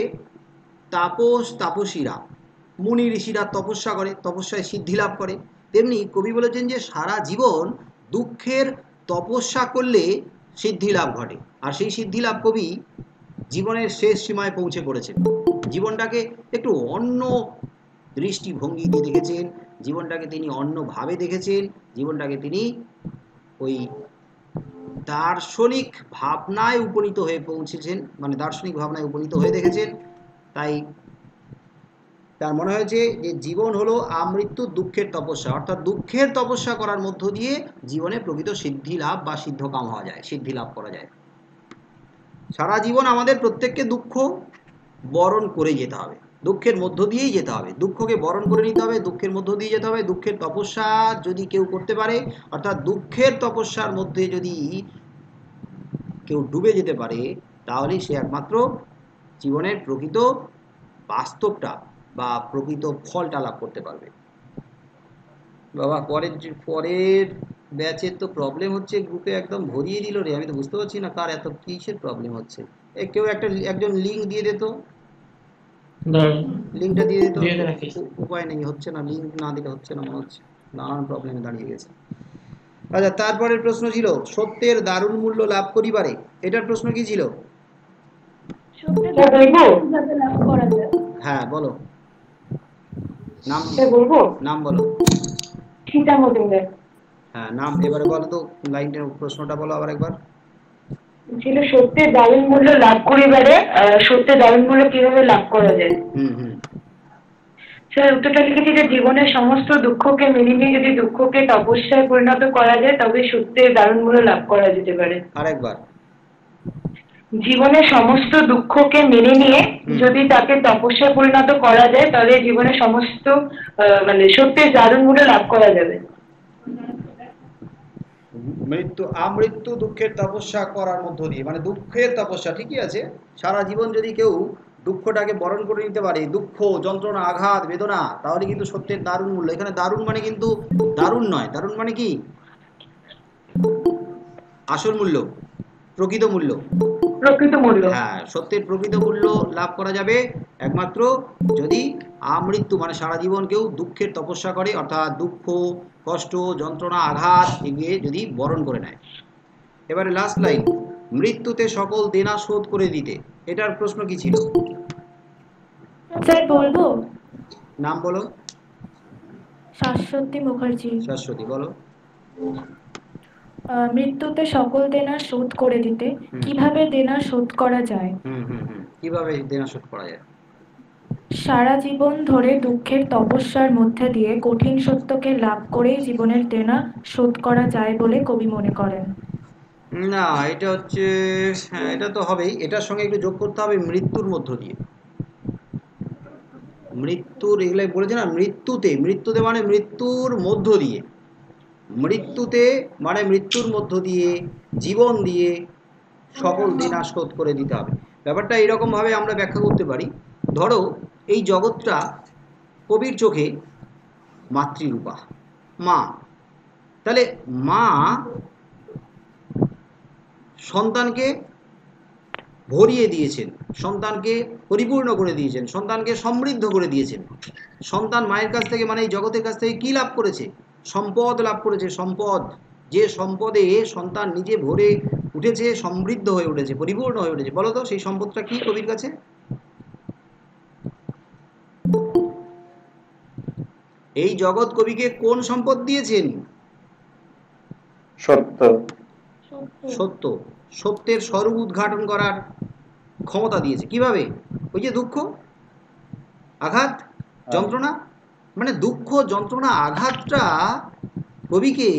তাপসীরা, মুনি ঋষিরা তপস্যা করে, তপস্যায় সিদ্ধি লাভ করে, তেমনি কবি বলেছেন যে সারা জীবন দুঃখের তপস্যা করলে সিদ্ধি লাভ ঘটে, আর সেই সিদ্ধি লাভ কবি জীবনের শেষ সীমায় পৌঁছে পড়েছেন, জীবনটাকে একটু অন্য দৃষ্টিভঙ্গি দিয়ে দেখেছেন, জীবনটাকে তিনি অন্যভাবে দেখেছেন, জীবনটাকে তিনি ওই দার্শনিক ভাবনায় উপনীত হয়ে পৌঁছেছেন, মানে দার্শনিক ভাবনায় উপনীত হয়ে দেখেছেন, তাই তার মনে হয়েছে যে জীবন হলো আমৃত্যু দুঃখের তপস্যা, অর্থাৎ দুঃখের তপস্যা করার মধ্য দিয়ে জীবনে প্রকৃত সিদ্ধি লাভ বা সিদ্ধকাম হওয়া যায়, সিদ্ধি লাভ করা যায়। সারা জীবন আমাদের প্রত্যেককে দুঃখ বরণ করে যেতে হবে, দুঃখের মধ্য দিয়েই যেতে হবে, দুঃখকে বরণ করে নিতে হবে, দুঃখের মধ্য দিয়ে যেতে হবে। দুঃখের তপস্যা যদি কেউ করতে পারে, অর্থাৎ দুঃখের তপস্যার মধ্যে যদি কেউ ডুবে যেতে পারে, তাহলেই সে একমাত্র জীবনের প্রকৃত বাস্তবটা বা প্রকৃত ফলটা লাভ করতে পারবে। বাবা, পরের ব্যাচের তো প্রবলেম হচ্ছে, গ্রুপে একদম ভরিয়ে দিল রে, আমি তো বুঝতে পারছি না কার এত কিসের প্রবলেম হচ্ছে। কেউ একজন লিঙ্ক দিয়ে দিত, লিঙ্কটা দিয়ে দিত, উপায় নেই, হচ্ছে না, লিঙ্ক না দিলে হচ্ছে না, মনে হচ্ছে নানান প্রবলেমে দাঁড়িয়ে গেছে। আচ্ছা, তারপরের প্রশ্ন ছিল সত্যের দারুণ মূল্য লাভ করিবারে, এটার প্রশ্ন কি ছিল? হ্যাঁ বলো, নাম বলো। হ্যাঁ নাম এবারে বলো তো, লাইনটার প্রশ্নটা বলো আবার একবার।
ছিল সত্যের দারুণ মূল্য লাভ করিবারে, সত্যের দারুণ মূল্য কিভাবে লাভ করা যায়। স্যার উত্তরটা লিখেছি যে জীবনের সমস্ত দুঃখকে মেনে নিয়ে যদি দুঃখকে তপস্যায় পরিণত করা যায় তবে সত্যের দারুণ মূল্য লাভ করা যেতে পারে।
আরেকবার।
জীবনের সমস্ত দুঃখকে মেনে নিয়ে যদি তাকে তপস্যায় পরিণত করা যায় তাহলে জীবনের সমস্ত মানে সত্যের দারুণ মূল্য লাভ করা যাবে।
আমৃত্যু দুঃখের তপস্যা করার মধ্য দিয়ে, মানে দুঃখের তপস্যা, ঠিকই আছে। সারা জীবন যদি কেউ দুঃখটাকে বরণ করে নিতে পারে, দুঃখ, যন্ত্রণা, আঘাত, বেদনা, তাহলে কিন্তু সত্যের দারুণ মূল্য। এখানে দারুণ মানে কিন্তু দারুণ নয়, দারুণ মানে কি আসল মূল্য, প্রকৃত মূল্য।
প্রকৃত মূল্য।
হ্যাঁ, সত্যের প্রকৃত মূল্য লাভ করা যাবে একমাত্র যদি আমৃত্যু মানে সারা জীবন কেউ দুঃখের তপস্যা করে, অর্থাৎ দুঃখ, কষ্ট, যন্ত্রণা, আঘাত এগিয়ে যদি বরণ করে নেয়। এবারে লাস্ট লাইন, মৃত্যুতে সকল দেনা শোধ করে দিতে, এটার প্রশ্ন কি ছিল?
স্যার বলবো?
নাম বলো।
শাশ্বতী মুখার্জি।
শাশ্বতী বলো।
মৃত্যুতে সকল দেনা শোধ করে দিতে, কিভাবে দেনা শোধ করা যায়?
কিভাবে দেনা শোধ করা যায়?
সারা জীবন ধরে দুঃখের তপস্যার মধ্যে দিয়ে কঠিন সত্যকে লাভ করেই জীবনের দেনা শোধ করা যায় বলে কবি মনে করেন।
না, এটা হচ্ছে, হ্যাঁ এটা তো হবেই, এটার সঙ্গে একটু যোগ করতে হবে মৃত্যুর মধ্য দিয়ে। মৃত্যুর, এগুলাই বলেছে না, মৃত্যুতে, মৃত্যুতে মানে মৃত্যুর মধ্য দিয়ে, মৃত্যুতে মানে মৃত্যুর মধ্য দিয়ে, জীবন দিয়ে সকল দেনা শোধ করে দিতে হবে। ব্যাপারটা এইরকমভাবে আমরা ব্যাখ্যা করতে পারি, ধরো এই জগৎটা কবির চোখে মাতৃরূপা, মা। তাহলে মা সন্তানকে ভরিয়ে দিয়েছেন, সন্তানকে পরিপূর্ণ করে দিয়েছেন, সন্তানকে সমৃদ্ধ করে দিয়েছেন। সন্তান মায়ের কাছ থেকে মানে এই জগতের কাছ থেকে কি লাভ করেছে? সম্পদ লাভ করেছে, সম্পদ। যে সম্পদে সন্তান নিজে ভরে উঠেছে, সমৃদ্ধ হয়ে উঠেছে, পরিপূর্ণ হয়ে উঠেছে। বলো তো সেই সম্পদটা কি কবির কাছে? এই জগৎ কবিকে কোন সম্পদ দিয়েছেন?
সত্য।
সত্য, সত্যের স্বরূপ উদ্ঘাটন করার ক্ষমতা দিয়েছে। কিভাবে? ওই যে দুঃখ, আঘাত, যন্ত্রণা, মানে দুঃখ, যন্ত্রণা, আঘাতটা কবিকে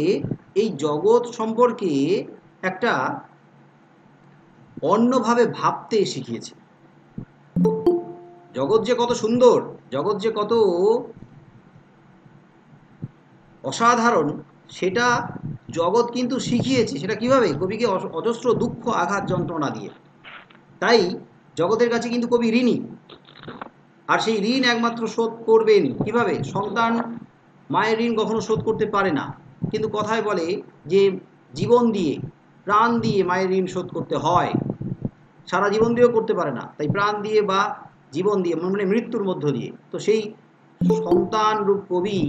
এই জগৎ সম্পর্কে একটা অন্যভাবে ভাবতে শিখিয়েছে। জগৎ যে কত সুন্দর, জগৎ যে কত অসাধারণ, সেটা জগৎ কিন্তু শিখিয়েছে। সেটা কিভাবে? কবিকে অজস্র দুঃখ, আঘাত, যন্ত্রণা দিয়ে। তাই জগতের কাছে কিন্তু কবি ঋণী, আর সেই ঋণ একমাত্র শোধ করবেন কিভাবে? সন্তান মায়ের ঋণ কখনো শোধ করতে পারে না, কিন্তু কথায় বলে যে জীবন দিয়ে, প্রাণ দিয়ে মায়ের ঋণ শোধ করতে হয়। সারা জীবন দিয়েও করতে পারে না, তাই প্রাণ দিয়ে বা জীবন দিয়ে মানে মৃত্যুর মধ্য দিয়ে। তো সেই সন্তান রূপ কবি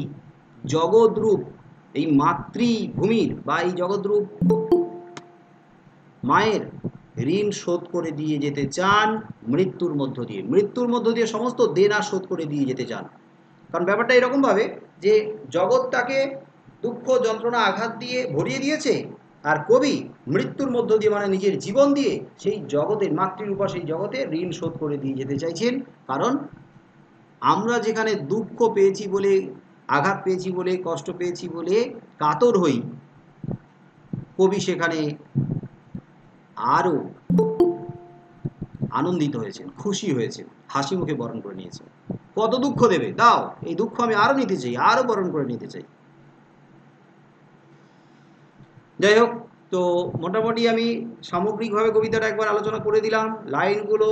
জগৎরূপ এই মাতৃভূমির বা এই জগৎরূপ মায়ের ঋণ শোধ করে দিয়ে যেতে চান মৃত্যুর মধ্য দিয়ে, মৃত্যুর মধ্য দিয়ে সমস্ত দেনা শোধ করে দিয়ে যেতে চান। কারণ ব্যাপারটা এরকমভাবে যে জগৎটাকে দুঃখ, যন্ত্রণা, আঘাত দিয়ে ভরিয়ে দিয়েছে, আর কবি মৃত্যুর মধ্য দিয়ে মানে নিজের জীবন দিয়ে সেই জগতের মাতৃরূপা সেই জগতে ঋণ শোধ করে দিয়ে যেতে চাইছেন। কারণ আমরা যেখানে দুঃখ পেয়েছি বলে, আঘাত পেয়েছি বলে, কষ্ট পেয়েছি বলে কাতর হই, কবি সেখানে আরও আনন্দিত হয়েছেন, খুশি হয়েছেন, হাসি মুখে বরণ করে নিয়েছেন। কত দুঃখ দেবে দাও, এই দুঃখ আমি আরো নিতে চাই, আরো বরণ করে নিতে চাই। যাই হোক, তো মোটামুটি আমি সামগ্রিকভাবে কবিতাটা একবার আলোচনা করে দিলাম, লাইনগুলো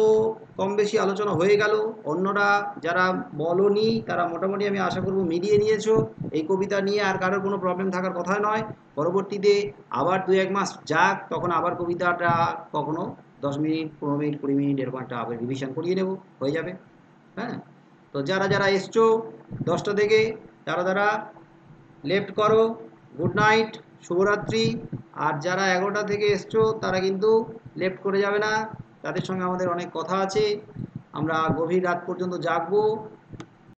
কম বেশি আলোচনা হয়ে গেল। অন্যরা যারা বলনি তারা মোটামুটি আমি আশা করব মিলিয়ে নিয়েছো। এই কবিতা নিয়ে আর কারোর কোনো প্রবলেম থাকার কথা নয়। পরবর্তীতে আবার 2-1 মাস যাক, তখন আবার কবিতাটা কখনো 10 মিনিট, 15 মিনিট, 20 মিনিট এরকম একটা আবার রিভিশন করিয়ে নেব, হয়ে যাবে। হ্যাঁ, তো যারা যারা এসছো 10টা থেকে, তারা লেফট করো, গুড নাইট, শুভরাত্রি। আর যারা 11টা থেকে এসছো তারা কিন্তু লেফট করে যাবে না, তাদের সঙ্গে আমাদের অনেক কথা আছে। আমরা গভীর রাত পর্যন্ত জাগবো,